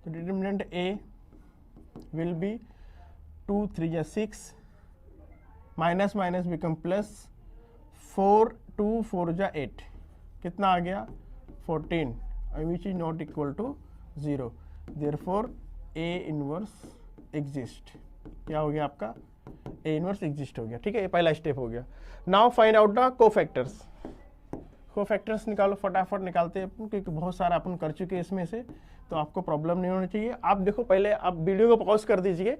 Speaker 1: तो डिटरमिनेंट A विल बी 2 3 या 6, माइनस माइनस बिकम प्लस, 4 2 4 जा 8, कितना आ गया? 14, which is not equal to 0, therefore A inverse exist. क्या हो गया आपका? A इनवर्स एग्जिस्ट हो गया, ठीक है। ये पहला स्टेप हो गया। Now find out the cofactors. Cofactors निकालो, फटाफट निकालते हैं अपन, क्योंकि बहुत सारा अपन कर चुके हैं इसमें से, तो आपको प्रॉब्लम नहीं होनी चाहिए। आप देखो, पहले आप वीडियो को पॉज कर दीजिए,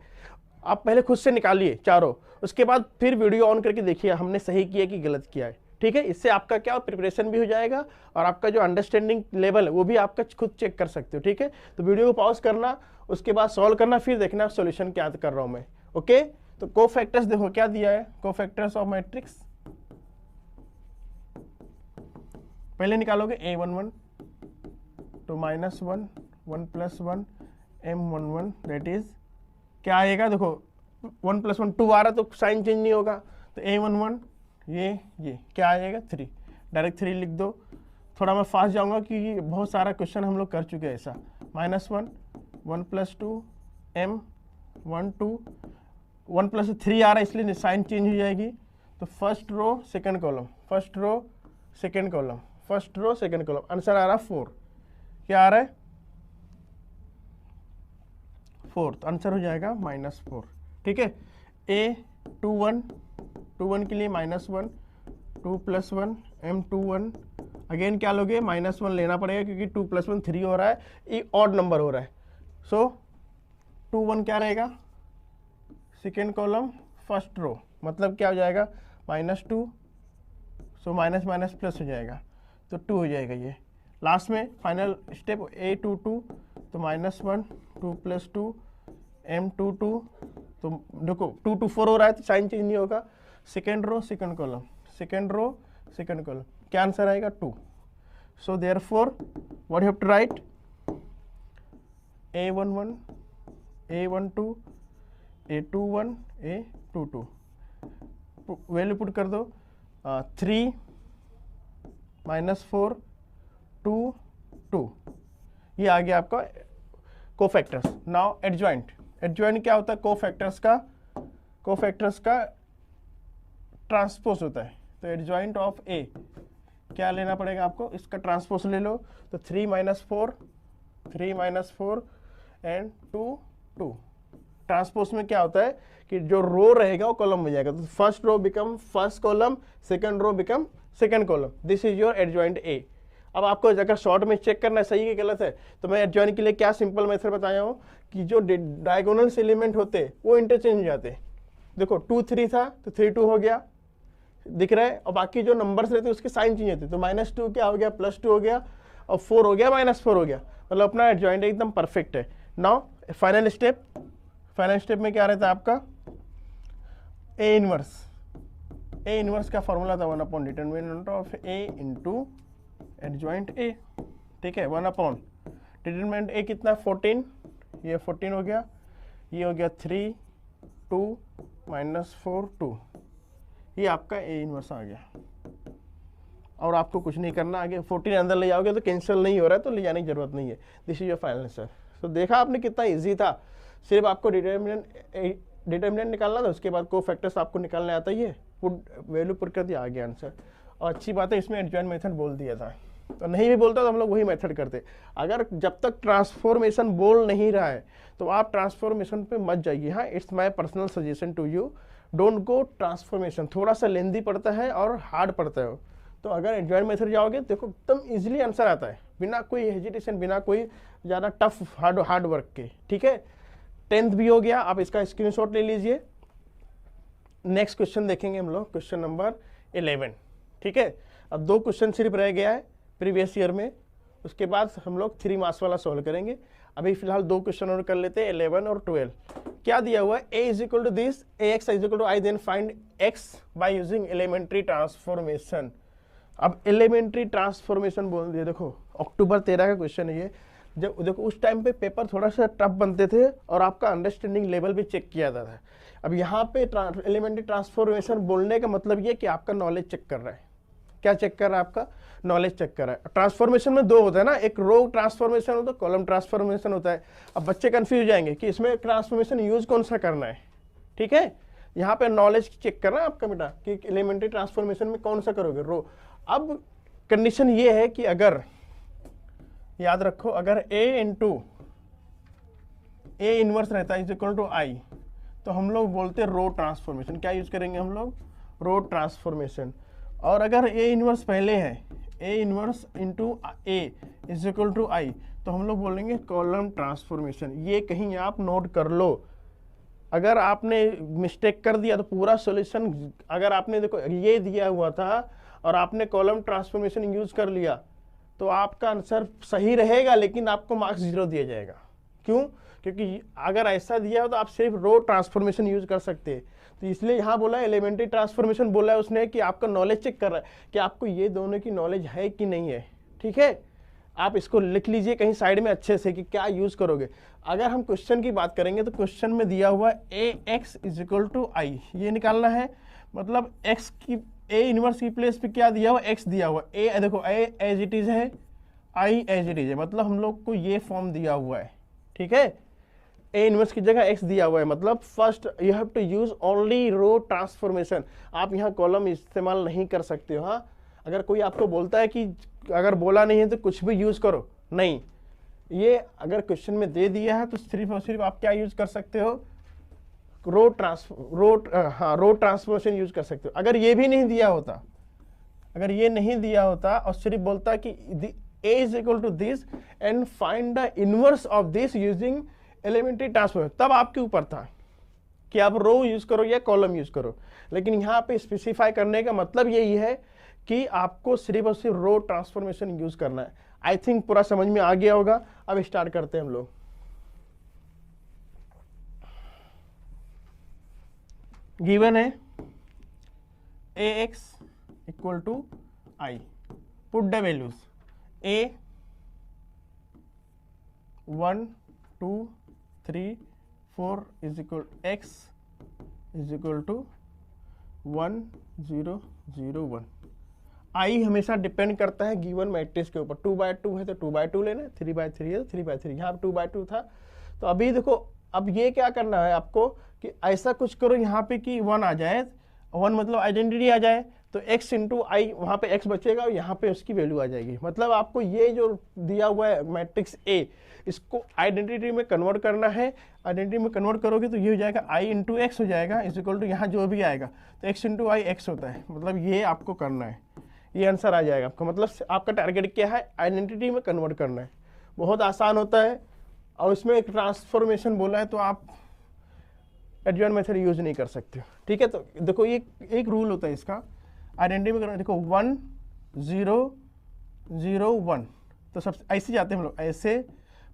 Speaker 1: आप पहले खुद से निकालिए चारों, उसके बाद फिर वीडियो ऑन करके देखिए हमने सही किया कि गलत किया है, ठीक है। इससे आपका क्या प्रिपरेशन भी हो जाएगा और आपका जो अंडरस्टैंडिंग लेवल है वो भी आपका खुद चेक कर सकते हो, ठीक है। तो वीडियो को पॉज करना, उसके बाद सॉल्व करना, फिर देखना सॉल्यूशन क्या कर रहा हूं मैं, ओके। तो कोफैक्टर्स देखो क्या दिया है, कोफैक्टर्स ऑफ मैट्रिक्स पहले निकालोगे A11 तो -1 1 + 1 M11, दैट इज क्या आएगा? देखो 1 + 1 2 आ रहा तो साइन चेंज नहीं होगा, तो A11 ये क्या आएगा? 3, डायरेक्ट 3 लिख दो। थोड़ा मैं फास्ट जाऊंगा क्योंकि बहुत सारा क्वेश्चन हम लोग कर चुके हैं ऐसा। -1 1 + 2 M12, 1 + 3 आ रहा है इसलिए साइन चेंज हो जाएगी। तो first row second column, first row second column, first row second column, answer आ रहा 4। क्या आ रहा है? 4, तो आंसर हो जाएगा -4, ठीक है। A21 के लिए -1 2 + 1 M21, अगेन क्या लोगे? -1 लेना पड़ेगा क्योंकि 2 + 1 3 हो रहा है, ये ऑड नंबर हो रहा है। सो 2 1 क्या रहेगा? सेकेंड कॉलम फर्स्ट रो, मतलब क्या हो जाएगा? -2, सो माइनस माइनस प्लस हो जाएगा, तो 2 हो जाएगा ये। लास्ट में फाइनल स्टेप A22, तो -1 2 + 2 M22, तो देखो 2 2 4 हो रहा है तो साइन चेंज नहीं होगा। Second row second column, second row second column, क्या आंसर आएगा? 2। So therefore what you have to write? A11 A12 A21 A22, value put कर दो। 3 -4 2 2, ये आ गया आपका कोफैक्टर्स। Now adjoint. एडजॉइंट क्या होता है? कोफैक्टर्स का ट्रांसपोज होता है। तो एडजॉइंट ऑफ ए क्या लेना पड़ेगा आपको? इसका ट्रांसपोज ले लो, तो 3 - 4 एंड 2 2। ट्रांसपोज में क्या होता है कि जो रो रहेगा वो कॉलम में जाएगा, तो first row become first column, second row become second column. This is your adjoint A. अब आपको अगर शॉर्ट में चेक करना है सही है गलत है, तो मैं एडजॉइंट के लिए क्या सिंपल मेथड बताया हूँ कि जो डायगोनल एलिमेंट होते वो इंटरचेंज हो जाते। देखो 2 3 था तो 3 2 हो गया, दिख रहा है, और बाकी जो नंबर्स रहते उसके साइन चेंज होते, तो -2 क्या हो गया? +2 हो गया, और 4 हो गया -4 हो गया, मतलब अपना एडजॉइंट एकदम परफेक्ट है। नाउ फाइनल स्टेप में क्या रहता है आपका? ए इनवर्स का फॉर्मूला था 1 determinant of A into adjoint A, ठीक है। 1 डिटरमिनेंट ए कितना? 14, ये 14 हो गया, ये हो गया 3 2 -4 2, ये आपका ए इनवर्स आ गया। और आपको कुछ नहीं करना, आगे 14 अंदर ले जाओगे तो कैंसिल नहीं हो रहा है, तो ले जाने की जरूरत नहीं है। This is your final answer. तो देखा आपने कितना इजी था, सिर्फ आपको डिटरमिनेंट निकालना था, उसके बाद कोफैक्टर्स आपको निकालने आता ही है, वैल्यू पुट कर दिया, आ गया आंसर। और अच्छी बात है इसमें एडजॉइंट मेथड बोल दिया था, तो नहीं भी बोलता तो हम लोग वही मेथड करते। अगर जब तक ट्रांसफॉर्मेशन बोल नहीं रहा है तो आप ट्रांसफॉर्मेशन पे मत जाइए। हाँ, it's my personal suggestion to you, don't go transformation, थोड़ा सा लेंदी पड़ता है और हार्ड पड़ता है, तो अगर एडजॉइंट मेथड जाओगे देखो एकदम इजीली आंसर आता है, बिना कोई हेजिटेशन, बिना कोई ज़्यादा टफ हार्ड वर्क के। ठीक है, 10th भी हो गया, आप इसका स्क्रीनशॉट ले लीजिए। नेक्स्ट क्वेश्चन देखेंगे हम लोग, क्वेश्चन नंबर 11। ठीक है, अब 2 क्वेश्चन सिर्फ रह गया है प्रीवियस ईयर में, उसके बाद हम लोग 3 मार्क्स वाला सॉल्व करेंगे। अभी फिलहाल 2 क्वेश्चन और कर लेते हैं, 11 और 12। क्या दिया हुआ है, a is equal to this, ax is equal to I, then find x by using elementary transformation. अब एलिमेंट्री ट्रांसफॉर्मेशन बोल दिया, देखो अक्टूबर 13 का क्वेश्चन है ये। जब देखो उस टाइम पे पेपर थोड़ा सा टफ बनते थे और आपका अंडरस्टैंडिंग लेवल भी चेक किया जाता है। अब यहाँ पे एलिमेंट्री ट्रांसफॉर्मेशन बोलने का मतलब ये कि आपका नॉलेज चेक कर रहा है। क्या चेक कर रहा है, आपका नॉलेज चेक कर रहा है। ट्रांसफॉर्मेशन में 2 होता है ना, एक रो ट्रांसफॉर्मेशन होता है, कॉलम ट्रांसफॉर्मेशन होता है। अब बच्चे कंफ्यूज हो जाएंगे कि इसमें ट्रांसफॉर्मेशन यूज कौन सा करना है। ठीक है, यहाँ पे नॉलेज चेक कर रहा है आपका बेटा कि एलिमेंट्री ट्रांसफॉर्मेशन में कौन सा करोगे, रो। अब कंडीशन ये है कि अगर, याद रखो, अगर a इंटू ए इनवर्स रहता है इज इक्वल टू आई, तो हम लोग बोलते हैं रो ट्रांसफॉर्मेशन। क्या यूज करेंगे हम लोग, रो ट्रांसफॉर्मेशन। और अगर ए इनवर्स पहले है, A inverse into A is equal to I, तो हम लोग बोलेंगे कॉलम ट्रांसफॉर्मेशन। ये कहीं आप नोट कर लो, अगर आपने मिस्टेक कर दिया तो पूरा सॉल्यूशन, अगर आपने देखो ये दिया हुआ था और आपने कॉलम ट्रांसफॉर्मेशन यूज कर लिया तो आपका आंसर सही रहेगा, लेकिन आपको मार्क्स 0 दिया जाएगा। क्यों, क्योंकि अगर ऐसा दिया हो तो आप सिर्फ रो ट्रांसफॉर्मेशन यूज कर सकते हैं। तो इसलिए यहाँ बोला है एलिमेंट्री ट्रांसफॉर्मेशन, बोला है उसने कि आपका नॉलेज चेक कर रहा है कि आपको ये दोनों की नॉलेज है कि नहीं है। ठीक है, आप इसको लिख लीजिए कहीं साइड में अच्छे से कि क्या यूज करोगे। अगर हम क्वेश्चन की बात करेंगे तो क्वेश्चन में दिया हुआ ए एक्स इज इक्वल टू आई, ये निकालना है। मतलब एक्स की, ए इनवर्स की प्लेस पे क्या दिया हुआ, एक्स दिया हुआ, ए देखो ए एज इट इज है, आई एज इट इज है, मतलब हम लोग को ये फॉर्म दिया हुआ है। ठीक है, ए इनवर्स की जगह एक्स दिया हुआ है, मतलब first you have to use only row transformation. आप यहाँ कॉलम इस्तेमाल नहीं कर सकते हो। हाँ, अगर कोई आपको बोलता है कि अगर बोला नहीं है तो कुछ भी यूज करो, नहीं, ये अगर क्वेश्चन में दे दिया है तो सिर्फ और सिर्फ आप क्या यूज कर सकते हो, रो ट्रांसफॉर्मेशन यूज कर सकते हो। अगर ये भी नहीं दिया होता, अगर ये नहीं दिया होता और सिर्फ बोलता कि a is equal to this and find the inverse of this using elementary transformation, तब आपके ऊपर था कि आप रो यूज करो या कॉलम यूज करो। लेकिन यहाँ पे स्पेसिफाई करने का मतलब यही है कि आपको सिर्फ और सिर्फ रो ट्रांसफॉर्मेशन यूज करना है। आई थिंक पूरा समझ में आ गया होगा। अब स्टार्ट करते हैं हम लोग। गिवन है ax equal to I, put the values a 1 2 3 4 is equal x is equal to 1 0 0 1। I हमेशा डिपेंड करता है गिवन मैट्रिक्स के ऊपर। 2/2 है तो 2/2 लेना, 3/3 है तो 3/3। यहाँ 2/2 था, तो अभी देखो अब ये क्या करना है आपको कि ऐसा कुछ करो यहाँ पे कि 1 आ जाए, 1 मतलब आइडेंटिटी आ जाए, तो x इंटू आई, वहाँ पे x बचेगा और यहाँ पे उसकी वैल्यू आ जाएगी। मतलब आपको ये जो दिया हुआ है मैट्रिक्स A, इसको आइडेंटिटी में कन्वर्ट करना है। आइडेंटिटी में कन्वर्ट करोगे तो ये हो जाएगा i इंटू एक्स हो जाएगा, इज इक्वल टू यहाँ जो भी आएगा तो x इंटू आई एक्स होता है। मतलब ये आपको करना है, ये आंसर आ जाएगा आपका। मतलब आपका टारगेट क्या है, आइडेंटिटी में कन्वर्ट करना है। बहुत आसान होता है, और इसमें एक ट्रांसफॉर्मेशन बोला है तो आप एडजॉइंट मेथड यूज नहीं कर सकते हो। ठीक है, तो देखो ये एक रूल होता है इसका, आइडेंटिटी में करना। देखो 1 0 0 1, तो सब ऐसे जाते हैं हम लोग, ऐसे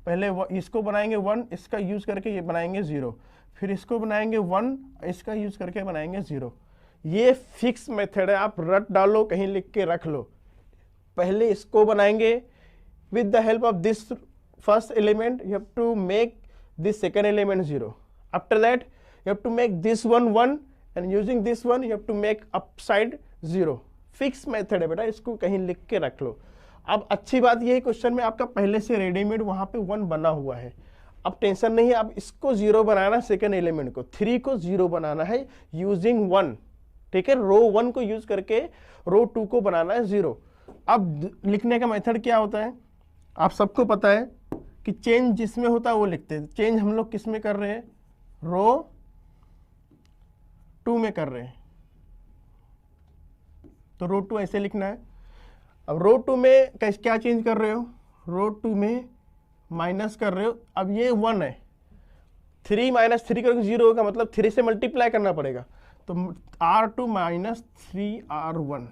Speaker 1: पहले इसको बनाएंगे 1, इसका यूज करके ये बनाएंगे 0, फिर इसको बनाएंगे 1, इसका यूज करके बनाएंगे 0। ये फिक्स मेथड है, आप रट डालो, कहीं लिख के रख लो। पहले इसको बनाएंगे with the help of this first element, you have to make this second element 0। After that you have to make this one 1 and using this one you have to make upside 0। Fix method है बेटा, इसको कहीं लिख के रख लो। अब अच्छी बात ये क्वेश्चन में आपका पहले से रेडीमेड वहां पे 1 बना हुआ है, अब टेंशन नहीं है। अब इसको 0 बनाना है, सेकेंड एलिमेंट को 3 को 0 बनाना है यूजिंग 1। ठीक है, रो 1 को यूज करके रो 2 को बनाना है 0। अब लिखने का मेथड क्या होता है, आप सबको पता है कि चेंज जिसमें होता है वो लिखते हैं। चेंज हम लोग किस में कर रहे हैं, रो 2 में कर रहे हैं, तो रो 2 ऐसे लिखना है। अब रो 2 में क्या चेंज कर रहे हो, रो 2 में माइनस कर रहे हो। अब ये 1 है, 3 माइनस 3 करोगे 0 होगा, मतलब 3 से मल्टीप्लाई करना पड़ेगा। तो R2 माइनस 3R1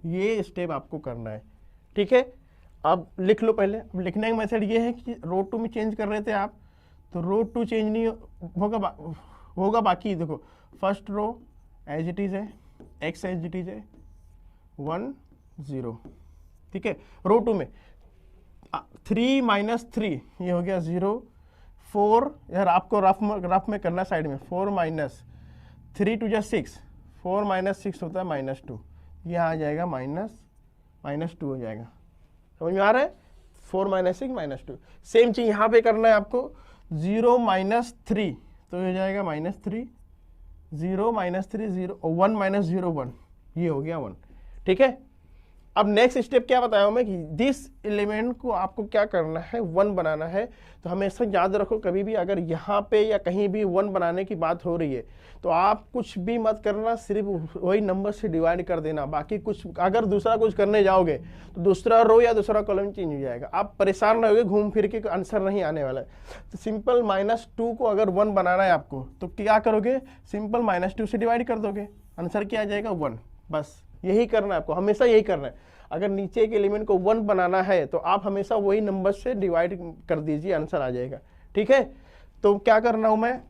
Speaker 1: ये स्टेप आपको करना है, ठीक है। अब लिख लो पहले। अब लिखने का मेथड ये है कि रो 2 में चेंज कर रहे थे आप, तो रो 2 चेंज नहीं होगा बाकी देखो first row as it is है, एक्स एज इट इज है, 1 0, ठीक है। रो 2 में 3 माइनस 3 ये हो गया 0, 4 यार आपको रफ में करना साइड में, 4 माइनस 3 टू जा 6, 4 माइनस 6 होता है -2, यहाँ आ जाएगा -2 हो जाएगा, समझ में आ रहा है। 4 माइनस 6 -2, सेम चीज यहाँ पे करना है आपको। 0 माइनस 3 तो हो जाएगा -3, 0 माइनस 3 0, 1 माइनस 0 1, ये हो गया 1, ठीक है। अब नेक्स्ट स्टेप क्या बताया हूं मैं कि दिस एलिमेंट को आपको क्या करना है, 1 बनाना है। तो हमेशा याद रखो कभी भी अगर यहाँ पे या कहीं भी 1 बनाने की बात हो रही है तो आप कुछ भी मत करना, सिर्फ वही नंबर से डिवाइड कर देना। बाकी कुछ अगर दूसरा कुछ करने जाओगे तो दूसरा रो या दूसरा कॉलम चेंज हो जाएगा, आप परेशान रहोगे, घूम फिर के आंसर नहीं आने वाला है। तो सिंपल -2 को अगर 1 बनाना है आपको तो क्या करोगे, सिंपल -2 से डिवाइड कर दोगे, आंसर क्या आ जाएगा 1। बस यही करना है आपको, हमेशा यही करना है। अगर नीचे के एलिमेंट को 1 बनाना है तो आप हमेशा वही नंबर से डिवाइड कर दीजिए, आंसर आ जाएगा, ठीक है। तो क्या कर रहा हूं मैं,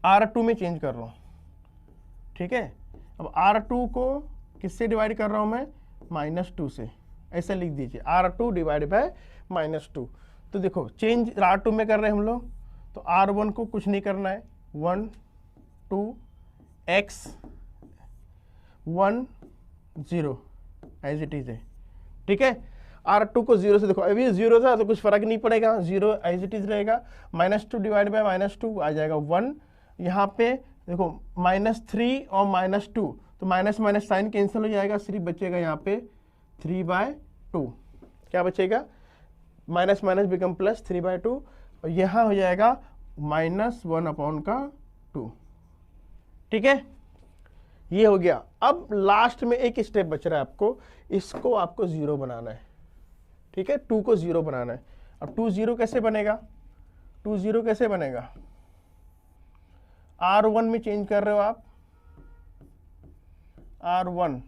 Speaker 1: R2 में चेंज कर रहा हूं, ठीक है। अब R2 को किससे डिवाइड कर रहा हूं मैं, -2 से, ऐसे लिख दीजिए R2 डिवाइड बाय -2। तो देखो चेंज R2 में कर रहे हैं हम लोग, तो R1 को कुछ नहीं करना है, 1 2 x 1 0 एज इट इज है, ठीक है। R2 को 0 से, देखो अभी 0 था तो कुछ फर्क नहीं पड़ेगा, 0 एज इट इज रहेगा। -2 डिवाइड बाय -2 आ जाएगा 1। यहाँ पे देखो -3 और -2 तो माइनस माइनस साइन कैंसिल हो जाएगा, सिर्फ बचेगा यहाँ पे 3/2। क्या बचेगा, माइनस माइनस बिकम प्लस 3/2, और यहाँ हो जाएगा -1/2, ठीक है। ये हो गया। अब लास्ट में एक स्टेप बच रहा है आपको, इसको आपको 0 बनाना है, ठीक है। 2 को 0 बनाना है। अब 2 0 कैसे बनेगा, 2 0 कैसे बनेगा, R1 में चेंज कर रहे हो आप, R1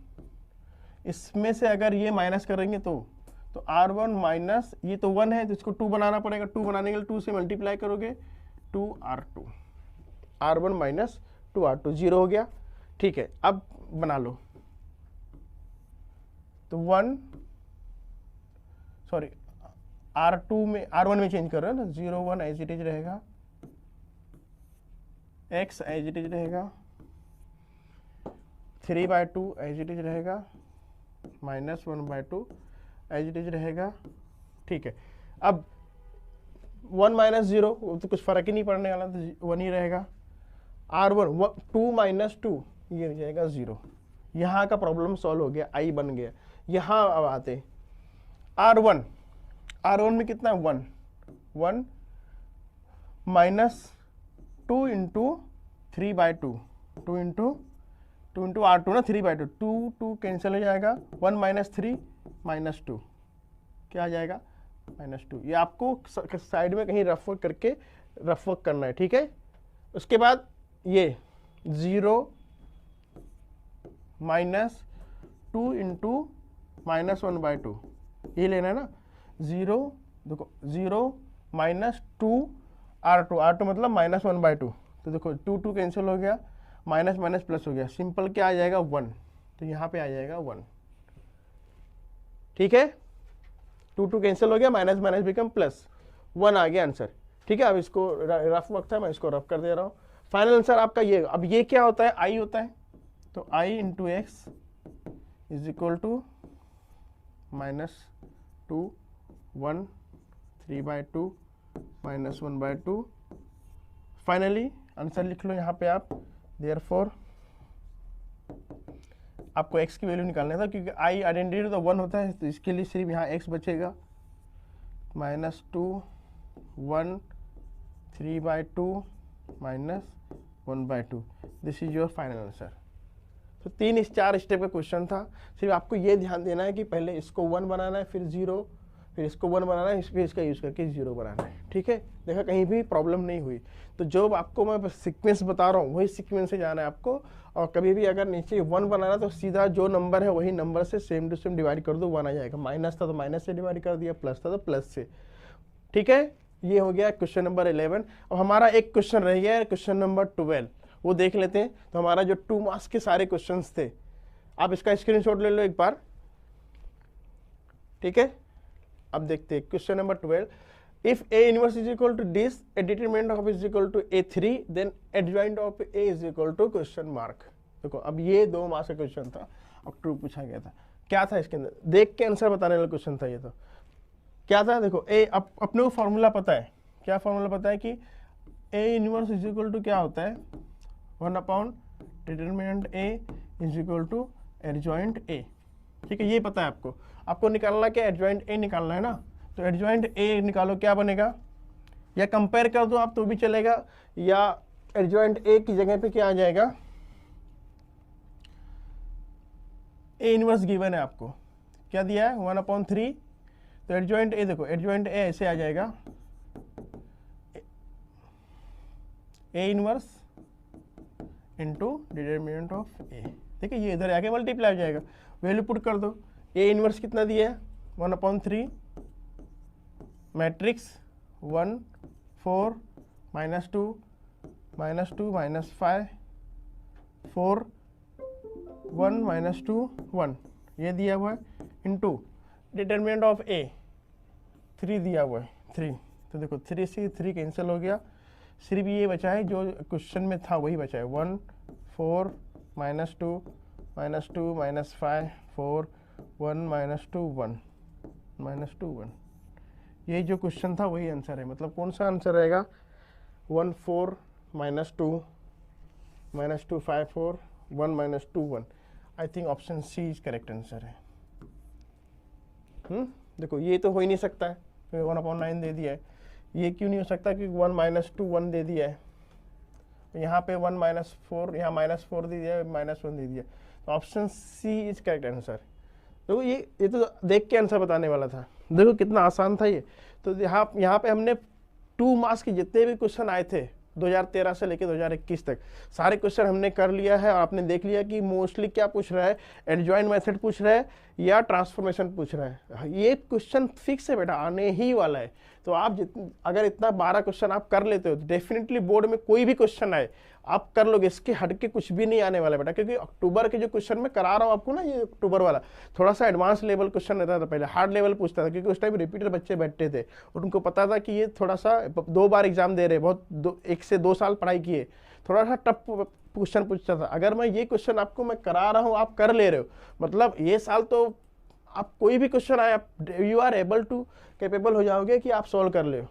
Speaker 1: इसमें से अगर ये माइनस करेंगे तो R1 माइनस ये तो 1 है तो इसको 2 बनाना पड़ेगा। 2 बनाने के लिए 2 से मल्टीप्लाई करोगे, 2R2, R1 माइनस 2R2 0 हो गया, ठीक है। अब बना लो, तो R2 में R1 में चेंज कर रहे हो ना, 0 1 एज इट इज रहेगा, x एज इट इज रहेगा, 3/2 एज इट इज रहेगा, -1/2 एज इट इज रहेगा, ठीक है। अब 1 माइनस 0 तो कुछ फर्क ही नहीं पड़ने वाला, तो 1 ही रहेगा। R1 2 माइनस 2 ये हो जाएगा 0। यहाँ का प्रॉब्लम सॉल्व हो गया, I बन गया। यहाँ अब आते R1 में कितना 1 -2 इंटू 3/2, 2 इंटू R2 ना, 3/2, 2 कैंसिल हो जाएगा, 1 माइनस 3 -2 क्या आ जाएगा, -2। ये आपको साइड में कहीं रफ वर्क करके रफ वर्क करना है, ठीक है। उसके बाद ये 0 -2 इंटू -1/2 ये लेना है ना, 0 देखो 0 -2 R2 मतलब -1/2, तो देखो 2 कैंसिल हो गया, माइनस माइनस प्लस हो गया, सिंपल क्या आ जाएगा 1, तो यहाँ पे आ जाएगा 1, ठीक है। 2 कैंसिल हो गया, माइनस माइनस बिकम प्लस, 1 आ गया आंसर, ठीक है। अब इसको रफ वक्त है, मैं इसको रफ कर दे रहा हूँ। फाइनल आंसर आपका ये। अब ये क्या होता है, I होता है, तो I into x is equal to -2 1 3/2 -1/2। Finally answer लिख लो यहाँ पे आप, देयरफॉर आपको x की वैल्यू निकालना था, क्योंकि I आइडेंटिटी तो 1 होता है, तो इसके लिए सिर्फ यहाँ x बचेगा, -2 1 3/2 -1/2। This is your final answer. तो 4 स्टेप का क्वेश्चन था। सिर्फ आपको ये ध्यान देना है कि पहले इसको 1 बनाना है, फिर 0, फिर इसको 1 बनाना है, फिर इसका यूज़ करके 0 बनाना है। ठीक है, देखा कहीं भी प्रॉब्लम नहीं हुई। तो जो आपको मैं सीक्वेंस बता रहा हूँ वही सीक्वेंस से जाना है आपको। और कभी भी अगर नीचे 1 बनाना तो सीधा जो नंबर है वही नंबर से सेम टू सेम डिवाइड कर दो, 1 आ जाएगा। माइनस था तो माइनस से डिवाइड कर दिया, प्लस था तो प्लस से। ठीक है, ये हो गया क्वेश्चन नंबर 11। और हमारा एक क्वेश्चन रह गया है क्वेश्चन नंबर 12, वो देख लेते हैं। तो हमारा जो 2 मार्क्स के सारे क्वेश्चंस थे, आप इसका स्क्रीनशॉट ले लो एक बार। ठीक है, अब देखते हैं question number 12। If A inverse is equal to this, A determinant of is equal to A3, then adjoint of A is equal to question mark. देखो अब ये 2 मार्क्स का क्वेश्चन था और 2 पूछा गया था। क्या था इसके अंदर, देख के आंसर बताने वाला क्वेश्चन था ये। तो क्या था, देखो A, अपने को फॉर्मूला पता है। क्या फॉर्मूला पता है कि A inverse is equal to क्या होता है, 1 upon determinant A is equal to adjoint A। ठीक है, ये पता है आपको। आपको निकालना क्या, एडजॉइंट A निकालना है ना। तो एडजॉइंट A निकालो, क्या बनेगा, या कंपेयर कर दो आप तो भी चलेगा, या एडजॉइंट A की जगह पे क्या आ जाएगा, A इनवर्स गिवन है आपको, क्या दिया है 1/3। तो एडजॉइंट A, देखो एडजॉइंट A ऐसे आ जाएगा, A inverse into determinant of A। ठीक है, ये इधर आके मल्टीप्लाई हो जाएगा, वैल्यू पुट कर दो। A इनवर्स कितना दिया है 1/3 मैट्रिक्स 1 4 -2 -2 -5 4 1 -2 1, ये दिया हुआ है, इंटू डिटरमिनेंट ऑफ A 3 दिया हुआ है 3। तो देखो 3 से 3 कैंसिल हो गया, सिर्फ ये बचा है जो क्वेश्चन में था वही बचा है, 1 4 -2 -2 -5 4 1 -2 1 ये जो क्वेश्चन था वही आंसर है। मतलब कौन सा आंसर रहेगा, 1 4 -2 -2 5 4 1 -2 1। I think option C is correct answer है। देखो ये तो हो ही नहीं सकता है, 1/9 दे दिया है। ये क्यों नहीं हो सकता, क्योंकि 1 -2 1 दे दिया है, यहाँ पे 1 -4, यहाँ -4 दे दिया है, -1 दे दिया। तो option C is correct answer. देखो ये तो देख के आंसर बताने वाला था। देखो कितना आसान था ये। तो यहाँ पे हमने 2 मार्क्स के जितने भी क्वेश्चन आए थे 2013 से लेकर 2021 तक, सारे क्वेश्चन हमने कर लिया है। और आपने देख लिया कि मोस्टली क्या पूछ रहा है, एडजॉइंट मेथड पूछ रहा है या ट्रांसफॉर्मेशन पूछ रहा है। ये क्वेश्चन फिक्स है बेटा, आने ही वाला है। तो आप अगर इतना 12 क्वेश्चन आप कर लेते हो तो डेफिनेटली बोर्ड में कोई भी क्वेश्चन आए आप कर लोगे, इसके हटके कुछ भी नहीं आने वाला बेटा। क्योंकि अक्टूबर के जो क्वेश्चन मैं करा रहा हूँ आपको ना, ये अक्टूबर वाला थोड़ा सा एडवांस लेवल क्वेश्चन रहता था, पहले हार्ड लेवल पूछता था, क्योंकि उस टाइम रिपीटर बच्चे बैठते थे और उनको पता था कि ये थोड़ा सा 2 बार एग्जाम दे रहे, बहुत 1 से 2 साल पढ़ाई किए, थोड़ा सा टफ क्वेश्चन पूछता था। अगर मैं ये क्वेश्चन आपको मैं करा रहा हूँ, आप कर ले रहे हो, मतलब ये साल तो आप कोई भी क्वेश्चन आए, you are able to capable हो जाओगे कि आप सॉल्व कर ले हो।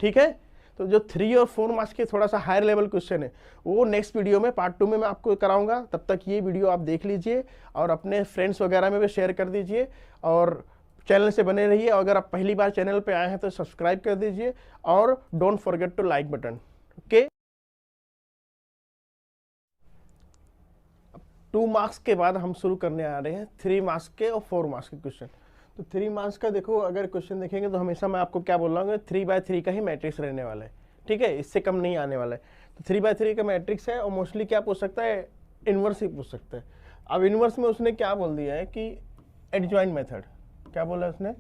Speaker 1: ठीक है, तो जो 3 और 4 मार्क्स के थोड़ा सा हायर लेवल क्वेश्चन है वो नेक्स्ट वीडियो में पार्ट 2 में मैं आपको कराऊंगा। तब तक ये वीडियो आप देख लीजिए और अपने फ्रेंड्स वगैरह में भी शेयर कर दीजिए और चैनल से बने रहिए। और अगर आप पहली बार चैनल पे आए हैं तो सब्सक्राइब कर दीजिए और don't forget to like button. Okay, 2 marks के बाद हम शुरू करने आ रहे हैं 3 मार्क्स के और 4 मार्क्स के क्वेश्चन। तो 3 मार्क्स का देखो, अगर क्वेश्चन देखेंगे तो हमेशा मैं आपको क्या बोल रहा हूँ, 3/3 का ही मैट्रिक्स रहने वाला है। ठीक है, इससे कम नहीं आने वाला है। तो 3/3 का मैट्रिक्स है और मोस्टली क्या पूछ सकता है, इनवर्स ही पूछ सकता है। अब इनवर्स में उसने क्या बोल दिया है कि एडजॉइंट मेथड, क्या बोला उसने,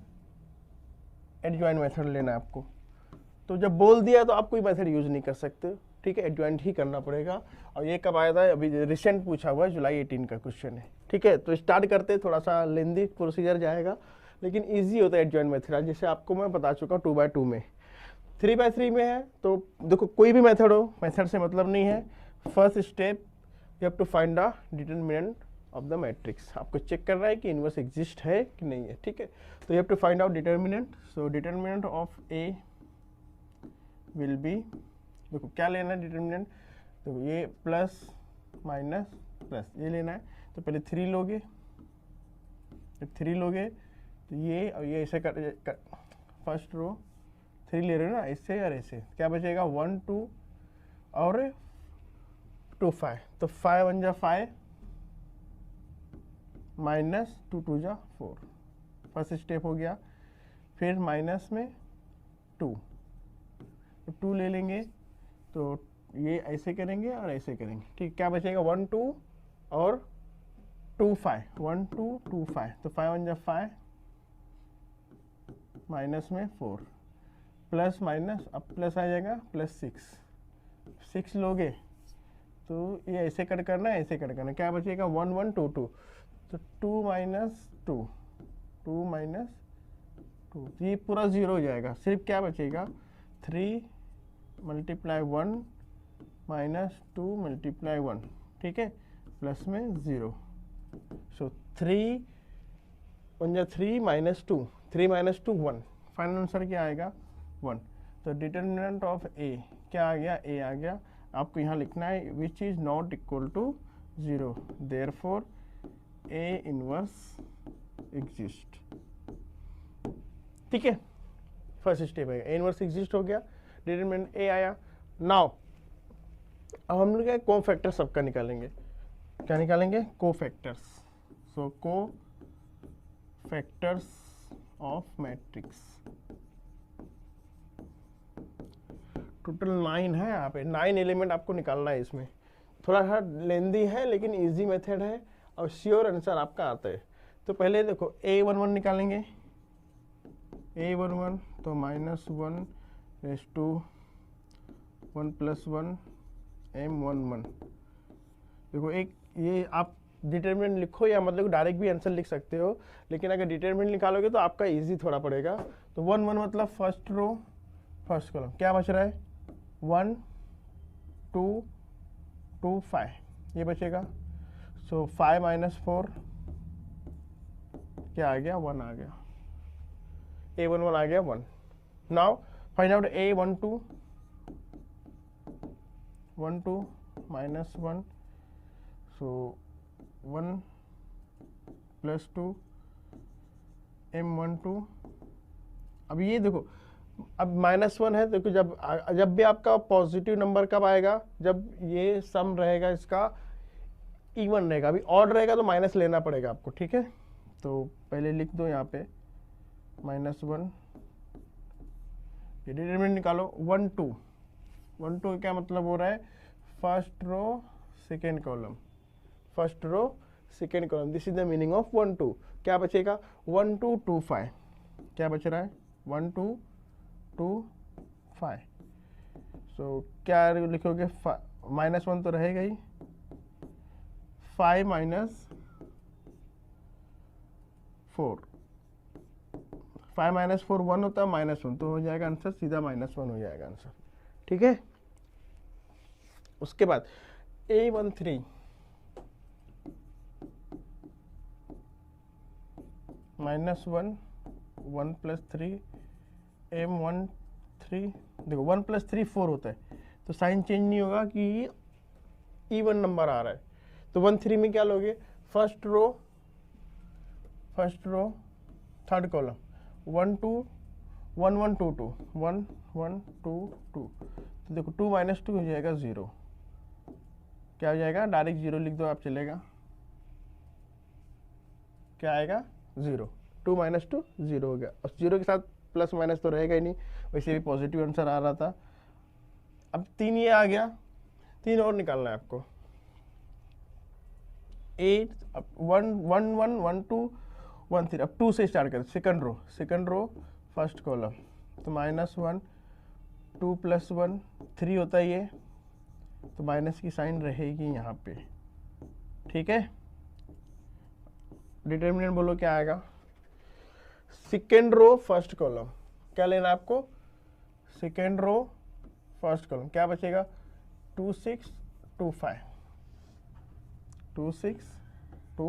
Speaker 1: एडजॉइंट मेथड लेना है आपको। तो जब बोल दिया तो आप कोई मेथड यूज नहीं कर सकते। ठीक है, एडजॉइंट ही करना पड़ेगा। और ये कब आया था, अभी रिसेंट पूछा हुआ है, जुलाई 18 का क्वेश्चन है। ठीक है, तो स्टार्ट करते, थोड़ा सा लेंदी प्रोसीजर जाएगा लेकिन इजी होता है एडजॉइंट मेथड, जैसे आपको मैं बता चुका 2/2 में। 3/3 में है तो देखो कोई भी मेथड हो, मेथड से मतलब नहीं है। First step you have to find the determinant of the matrix. आपको चेक करना है कि इनवर्स एग्जिस्ट है कि नहीं है। ठीक है, तो you have to find out determinant. So determinant of A will be, देखो क्या लेना है डिटरमिनेंट, देखो ये प्लस माइनस प्लस ये लेना है। तो पहले 3 लोगे, जब 3 लोगे तो ये और ये ऐसे कर फर्स्ट रो 3 ले रहे हो ना, ऐसे और ऐसे, क्या बचेगा 1 2 और 2 5। तो 5 1 जा 5 माइनस 2 2 जा 4, फर्स्ट स्टेप हो गया। फिर माइनस में 2, तो 2 ले लेंगे तो ये ऐसे करेंगे और ऐसे करेंगे, ठीक। क्या बचेगा 1 2 और 2 5, 1 2 2 5, तो 5 1 जा 5, माइनस में 4, प्लस माइनस अब प्लस आ जाएगा प्लस 6 लोगे तो ये ऐसे कट करना है, ऐसे कट करना है। क्या बचेगा 1 1 2 2, तो 2 माइनस 2, 2 माइनस 2, तो ये पूरा 0 हो जाएगा। सिर्फ क्या बचेगा 3 मल्टीप्लाई 1 माइनस 2 मल्टीप्लाई 1, ठीक है, प्लस में 0। सो 3 1 जा 3 माइनस 2, 3 माइनस 2 1, फाइनल आंसर क्या आएगा 1। तो डिटर्मिनेंट ऑफ ए क्या आ गया, ए आ गया। आपको यहाँ लिखना है which is not equal to 0, therefore A inverse exist, ठीक है। फर्स्ट स्टेप है, ए इनवर्स एग्जिस्ट हो गया, डिटरमिनेंट ए आया। नाउ अब हम लोग को फैक्टर सबका निकालेंगे। क्या निकालेंगे, को फैक्टर्स। सो को फैक्टर्स ऑफ मैट्रिक्स टोटल 9 है। यहाँ पे 9 एलिमेंट आपको निकालना है। इसमें थोड़ा सा लेंदी है लेकिन इजी मेथड है और श्योर आंसर आपका आता है। तो पहले देखो a11 निकालेंगे, a11 तो -1 रेज़ टू 1 + 1 m11। देखो एक ये आप डिटरमिनेंट लिखो या मतलब डायरेक्ट भी आंसर लिख सकते हो, लेकिन अगर डिटरमिनेंट निकालोगे तो आपका इजी थोड़ा पड़ेगा। तो 1 1 मतलब फर्स्ट रो फर्स्ट कॉलम, क्या बच रहा है 1 2 2 5, ये बचेगा। सो 5 - 4 क्या आ गया 1 आ गया, a11 आ गया 1। नाउ फाइंड आउट a12 1 2 -1, सो 1 + 2 m12। अब ये देखो अब -1 है, देखो जब भी आपका पॉजिटिव नंबर कब आएगा, जब ये सम रहेगा इसका इवन रहेगा। अभी ऑड रहेगा तो माइनस लेना पड़ेगा आपको, ठीक है। तो पहले लिख दो यहाँ पे -1, ये डिटरमिनेंट निकालो 1 2 1 2 क्या मतलब हो रहा है first row second column, first row second column, this is the meaning of 1 2। क्या बचेगा 1 2 2 5, क्या बच रहा है 1 2 2 5। सो क्या लिखोगे -1 तो रहेगा ही, 5 - 4, 5 - 4 1 होता है, -1 तो हो जाएगा आंसर, सीधा -1 हो जाएगा आंसर, ठीक है। उसके बाद a13 -1 1 + 3 m13। देखो 1 + 3 4 होता है, तो साइन चेंज नहीं होगा कि इवन नंबर आ रहा है। तो 1 3 में क्या लोगे फर्स्ट रो थर्ड कॉलम 1 2 1 1 2 2 1 1 2 2, तो देखो 2 - 2 हो जाएगा 0, क्या हो जाएगा डायरेक्ट 0 लिख दो आप चलेगा, क्या आएगा 0, 2 - 2 0 हो गया। और 0 के साथ प्लस माइनस तो रहेगा ही नहीं, वैसे भी पॉजिटिव आंसर आ रहा था। अब 3 ये आ गया, 3 और निकालना है आपको 8 1 1 1 1 2 1 3। अब 2 से स्टार्ट करें, सेकंड रो फर्स्ट कॉलम, तो -1 2 + 1 3 होता है ये, तो माइनस की साइन रहेगी यहाँ पे, ठीक है। डिटरमिनेंट बोलो क्या आएगा, सेकेंड रो फर्स्ट कॉलम, क्या लेना आपको सेकेंड रो फर्स्ट कॉलम, क्या बचेगा 2 6 2 5 2 6 2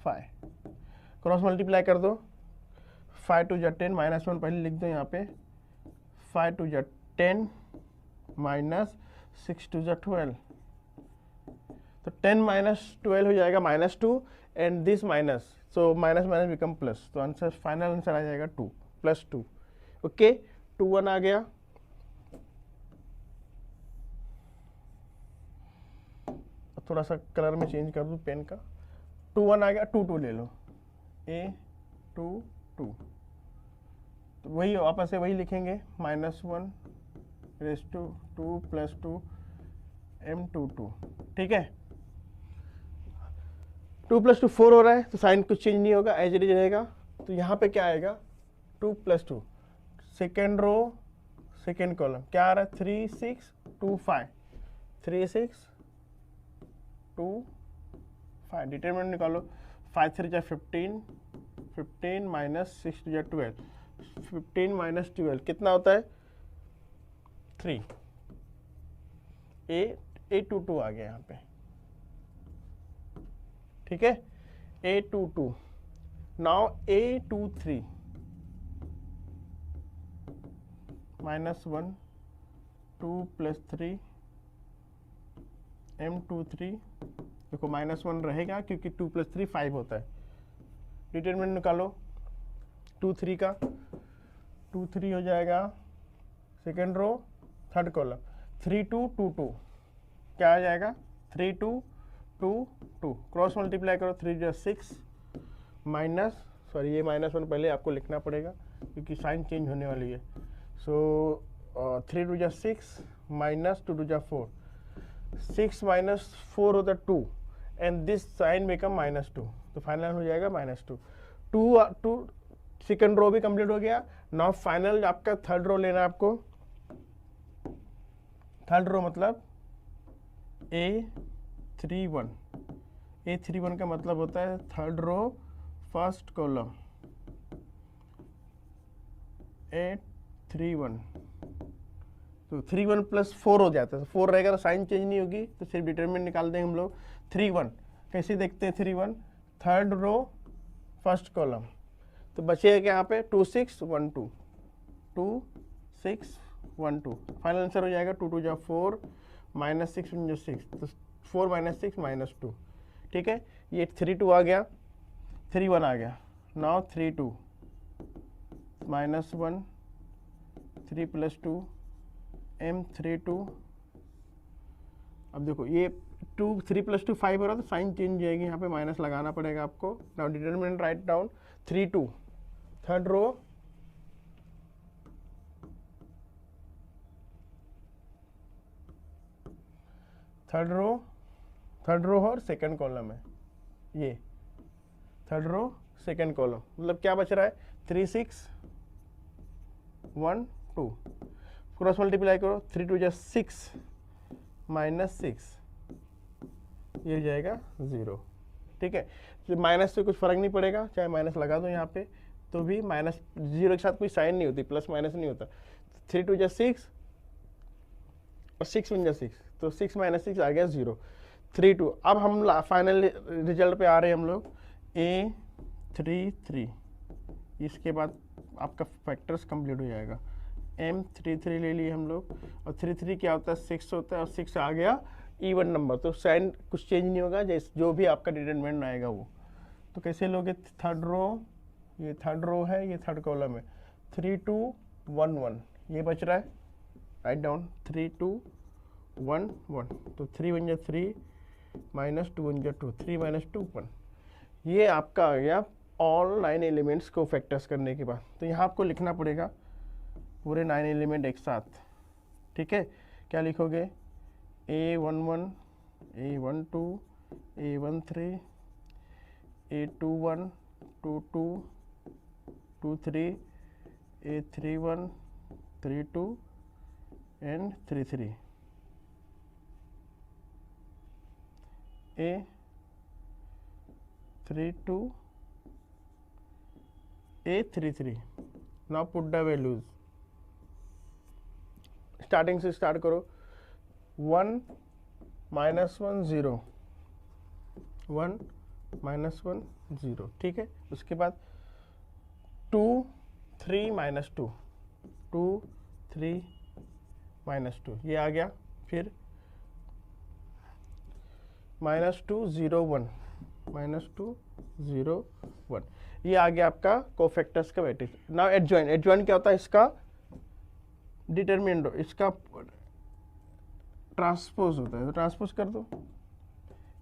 Speaker 1: 5, क्रॉस मल्टीप्लाई कर दो, 5 2 = 10 -1 पहले लिख दो यहाँ पे, 5 2 = 10 -6 2 = 12, तो 10 - 12 हो जाएगा -2 and this minus, so minus minus become plus, तो आंसर फाइनल आंसर आ जाएगा 2 + 2, ओके 2 1 आ गया। थोड़ा सा कलर में चेंज कर दूं पेन का, 2 1 आ गया, 2 2 ले लो, A 2 2, तो वही वापस से वही लिखेंगे, -1 रेस टू 2 + 2 M22, ठीक है। 2 + 2 4 हो रहा है, तो साइन कुछ चेंज नहीं होगा, एज इट इज रहेगा। तो यहाँ पे क्या आएगा, 2 + 2, सेकेंड रो सेकेंड कॉलम क्या आ रहा है, 3 6 2 5, 3 6 2 5, डिटरमिनेंट निकालो, 5 3 = 15, 15 - 6 2 = 12, 15 - 12 कितना होता है, 3। A22 आ गया यहाँ पे, ठीक है, A22। नाउ A23 -1 2 + 3 M23, देखो -1 रहेगा क्योंकि 2 + 3 5 होता है। डिटरमिनेंट निकालो 2 3 का, 2 3 हो जाएगा, सेकेंड रो थर्ड कॉलम 3 2 2 2, क्या आ जाएगा, 3 2 2 2, क्रॉस मल्टीप्लाई करो, 3 × 6 माइनस, सॉरी ये -1 पहले आपको लिखना पड़ेगा क्योंकि साइन चेंज होने वाली है। सो 3 2 = 6 - 2 2 = 4, 6 - 4 होता है 2, एंड दिस साइन बिकम -2, तो फाइनल हो जाएगा -2। 2 सेकेंड रो भी कंप्लीट हो गया। नाउ फाइनल आपका थर्ड रो लेना है आपको। थर्ड रो मतलब A31, A31 का मतलब होता है third row first column, A31, तो 31 + 4 हो जाता है, तो 4 रहेगा तो साइन चेंज नहीं होगी, तो सिर्फ डिटरमिनेंट निकाल देंगे हम लोग। 31 कैसे देखते हैं, 31 थर्ड रो फर्स्ट कॉलम, तो बचेगा क्या यहाँ पे, 2 6 1 2, 2 6 1 2, फाइनल आंसर हो जाएगा 2 2 = 4 -6 1 = 6, तो 4 - 6 -2, ठीक है। ये 3 2 आ गया, 3 1 आ गया, नाउ 3 2 -1 3 + 2 M32। अब देखो ये 3 + 2 5 हो रहा है, तो साइन चेंज जाएगी, यहाँ पे माइनस लगाना पड़ेगा आपको। Now determinant write down 3 2, third row third row और सेकंड कॉलम है, ये थर्ड रो सेकंड कॉलम, मतलब क्या बच रहा है, 3 6 1 2, क्रॉस मल्टीप्लाई करो, 3 2 = 6 -6, ये हो जाएगा 0, ठीक है। तो माइनस से कुछ फर्क नहीं पड़ेगा, चाहे माइनस लगा दो यहाँ पे, तो भी -0 के साथ कोई साइन नहीं होती, प्लस माइनस नहीं होता। 3 2 = 6 और 6 1 = 6, तो 6 - 6 आ गया 0, 3 2। अब हम फाइनल रिजल्ट पे आ रहे हैं हम लोग, A33, इसके बाद आपका फैक्टर्स कंप्लीट हो जाएगा। M33 ले लिए हम लोग, और 3 3 क्या होता है, 6 होता है, और 6 आ गया इवन नंबर, तो साइन कुछ चेंज नहीं होगा, जैसे जो भी आपका डिटरमिनेंट आएगा वो। तो कैसे लोगे, थर्ड रो, ये थर्ड रो है, ये थर्ड कॉलम है, 3 2 1 1, ये बच रहा है, राइट डाउन 3 2 1 1, तो 3 1 = 3 -2 1 = 2, 3 - 2 1, ये आपका आ गया ऑल 9 एलिमेंट्स को फैक्टर्स करने के बाद। तो यहाँ आपको लिखना पड़ेगा पूरे 9 एलिमेंट एक साथ, ठीक है। क्या लिखोगे, A11 A12 A13 A21 22 23 A31 32 and 33, A32 A33। now put the values, starting से स्टार्ट करो, 1 -1 0 1 -1 0, ठीक है। उसके बाद 2 3 -2 2 3 -2, ये आ गया। फिर -2 0 1 -2 0 1, ये आ गया आपका कोफैक्टर्स का मैट्रिक्स। नाउ एडजॉइन, एडजॉइन क्या होता है, इसका डिटरमिनेंट, इसका ट्रांसपोज होता है, तो ट्रांसपोज कर दो,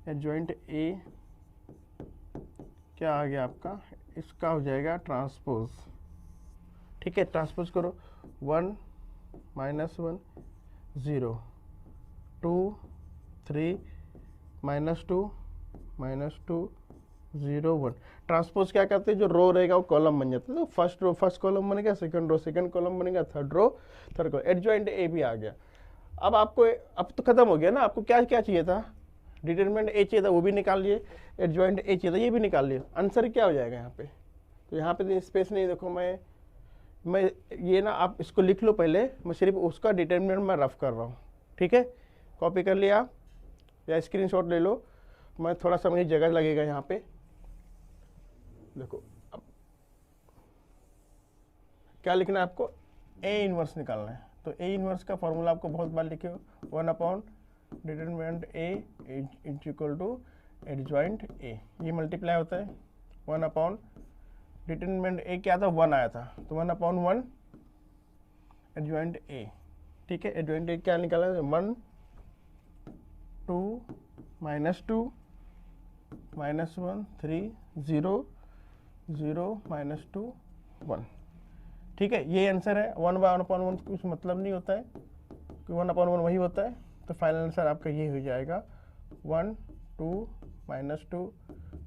Speaker 1: एडजॉइंट A क्या आ गया आपका, इसका हो जाएगा ट्रांसपोज। ठीक है, ट्रांसपोज करो, 1 -1 0 2 3 -2 -2 0 1। ट्रांसपोज क्या करते हैं, जो रो रहेगा वो कॉलम बन जाता है। तो फर्स्ट रो फर्स्ट कॉलम बनेगा, सेकंड रो सेकंड कॉलम बनेगा, third row third column. Adjoint A भी आ गया। अब आपको, अब तो खत्म हो गया ना, आपको क्या क्या चाहिए था, डिटरमिनेंट ए चाहिए था, वो भी निकाल लिए, एडजॉइंट ए चाहिए था, ये भी निकाल लिए। आंसर क्या हो जाएगा यहाँ पे, तो यहाँ पे स्पेस नहीं, देखो मैं ये ना, आप इसको लिख लो पहले, मैं सिर्फ उसका डिटरमिनेंट मैं रफ कर रहा हूँ। ठीक है, कॉपी कर लिया या स्क्रीनशॉट ले लो, मैं थोड़ा सा मुझे जगह लगेगा यहाँ पे। देखो अब क्या लिखना है आपको, ए इनवर्स निकालना है। तो ए इनवर्स का फॉर्मूला आपको बहुत बार लिखे हो, 1 determinant A is equal to adjoint A, ये मल्टीप्लाई होता है 1 डिटरमिनेंट ए क्या था, 1 आया था, तो 1/1 एडजॉइंट ए। ठीक है, एडजॉइंट ए क्या निकाला, 1 2 -2 -1 3 0 0 -2 1। ठीक है, ये आंसर है। 1/1 कुछ मतलब नहीं होता है, 1/1 वही होता है। तो फाइनल आंसर आपका ये हो जाएगा 1 2 -2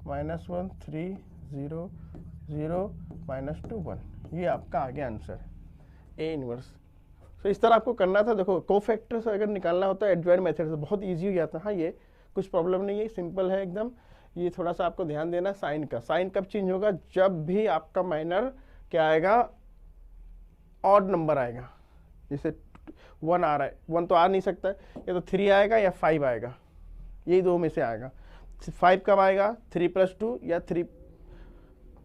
Speaker 1: -1 3 0 0 -2 1। ये आपका आ गया आंसर ए इनवर्स। तो इस तरह आपको करना था। देखो कोफैक्टर्स अगर निकालना होता है एडजॉइंट मेथड से बहुत इजी हो जाता है। हाँ, ये कुछ प्रॉब्लम नहीं है, सिंपल है एकदम। ये थोड़ा सा आपको ध्यान देना, साइन का, साइन कब चेंज होगा, जब भी आपका माइनर क्या आएगा, ऑड नंबर आएगा। जैसे 1 आ रहा है, 1 तो आ नहीं सकता है, या तो 3 आएगा या 5 आएगा, यही दो में से आएगा। 5 कब आएगा, 3 + 2 या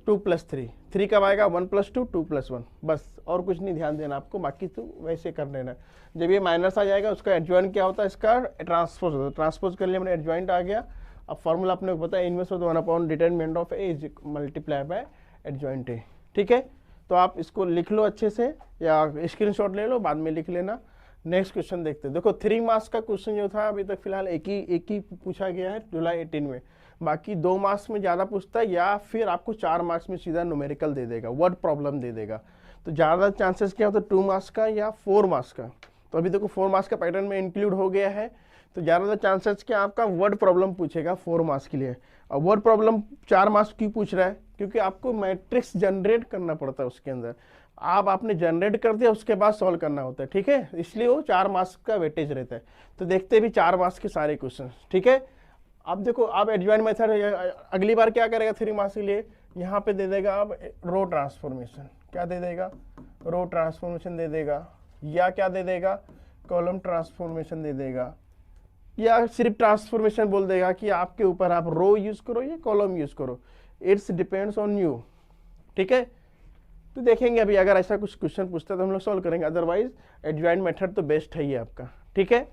Speaker 1: 2 + 3। 3 कब आएगा, 1 + 2 2 + 1, बस और कुछ नहीं ध्यान देना आपको, बाकी तो वैसे कर लेना। जब ये माइनस आ जाएगा उसका एडजॉइंट क्या होता है, इसका ट्रांसपोज होता है। ट्रांसपोज कर लिया मैंने, एडजॉइंट आ गया। अब फॉर्मूला अपने को पता है, inverse of 1 determinant of A is multiply by adjoint A. ठीक है, तो आप इसको लिख लो अच्छे से या स्क्रीनशॉट ले लो, बाद में लिख लेना। नेक्स्ट क्वेश्चन देखते हैं। देखो 3 मार्क्स का क्वेश्चन जो था अभी तक फिलहाल एक ही पूछा गया है जुलाई 18 में। बाकी 2 मार्क्स में ज़्यादा पूछता है, या फिर आपको 4 मार्क्स में सीधा न्यूमेरिकल दे देगा, वर्ड प्रॉब्लम दे देगा। तो ज़्यादा चांसेस क्या होता है, 2 मार्क्स का या 4 मार्क्स का। तो अभी देखो 4 मार्क्स का पैटर्न में इंक्लूड हो गया है, तो ज़्यादातर चांसेस क्या आपका वर्ड प्रॉब्लम पूछेगा 4 मार्क्स के लिए। और वर्ड प्रॉब्लम 4 मार्क्स क्यों पूछ रहा है, क्योंकि आपको मैट्रिक्स जनरेट करना पड़ता है उसके अंदर। आपने जनरेट कर दिया, उसके बाद सॉल्व करना होता है। ठीक है, इसलिए वो 4 मार्क्स का वेटेज रहता है। तो देखते भी 4 मार्क्स के सारे क्वेश्चन। ठीक है, अब देखो अब एडजॉइंट मेथड अगली बार क्या करेगा 3 मार्क्स के लिए, यहाँ पे दे देगा अब रो ट्रांसफॉर्मेशन। क्या दे देगा, रो ट्रांसफॉर्मेशन दे देगा, या क्या दे देगा, कॉलम ट्रांसफॉर्मेशन दे देगा, या सिर्फ ट्रांसफॉर्मेशन बोल देगा कि आपके ऊपर, आप रो यूज करो या कॉलम यूज करो, इट्स डिपेंड्स ऑन यू। ठीक है, तो देखेंगे अभी अगर ऐसा कुछ क्वेश्चन पूछता है तो हम लोग सॉल्व करेंगे, अदरवाइज एडजॉइंट मेथड तो बेस्ट है ये आपका। ठीक है।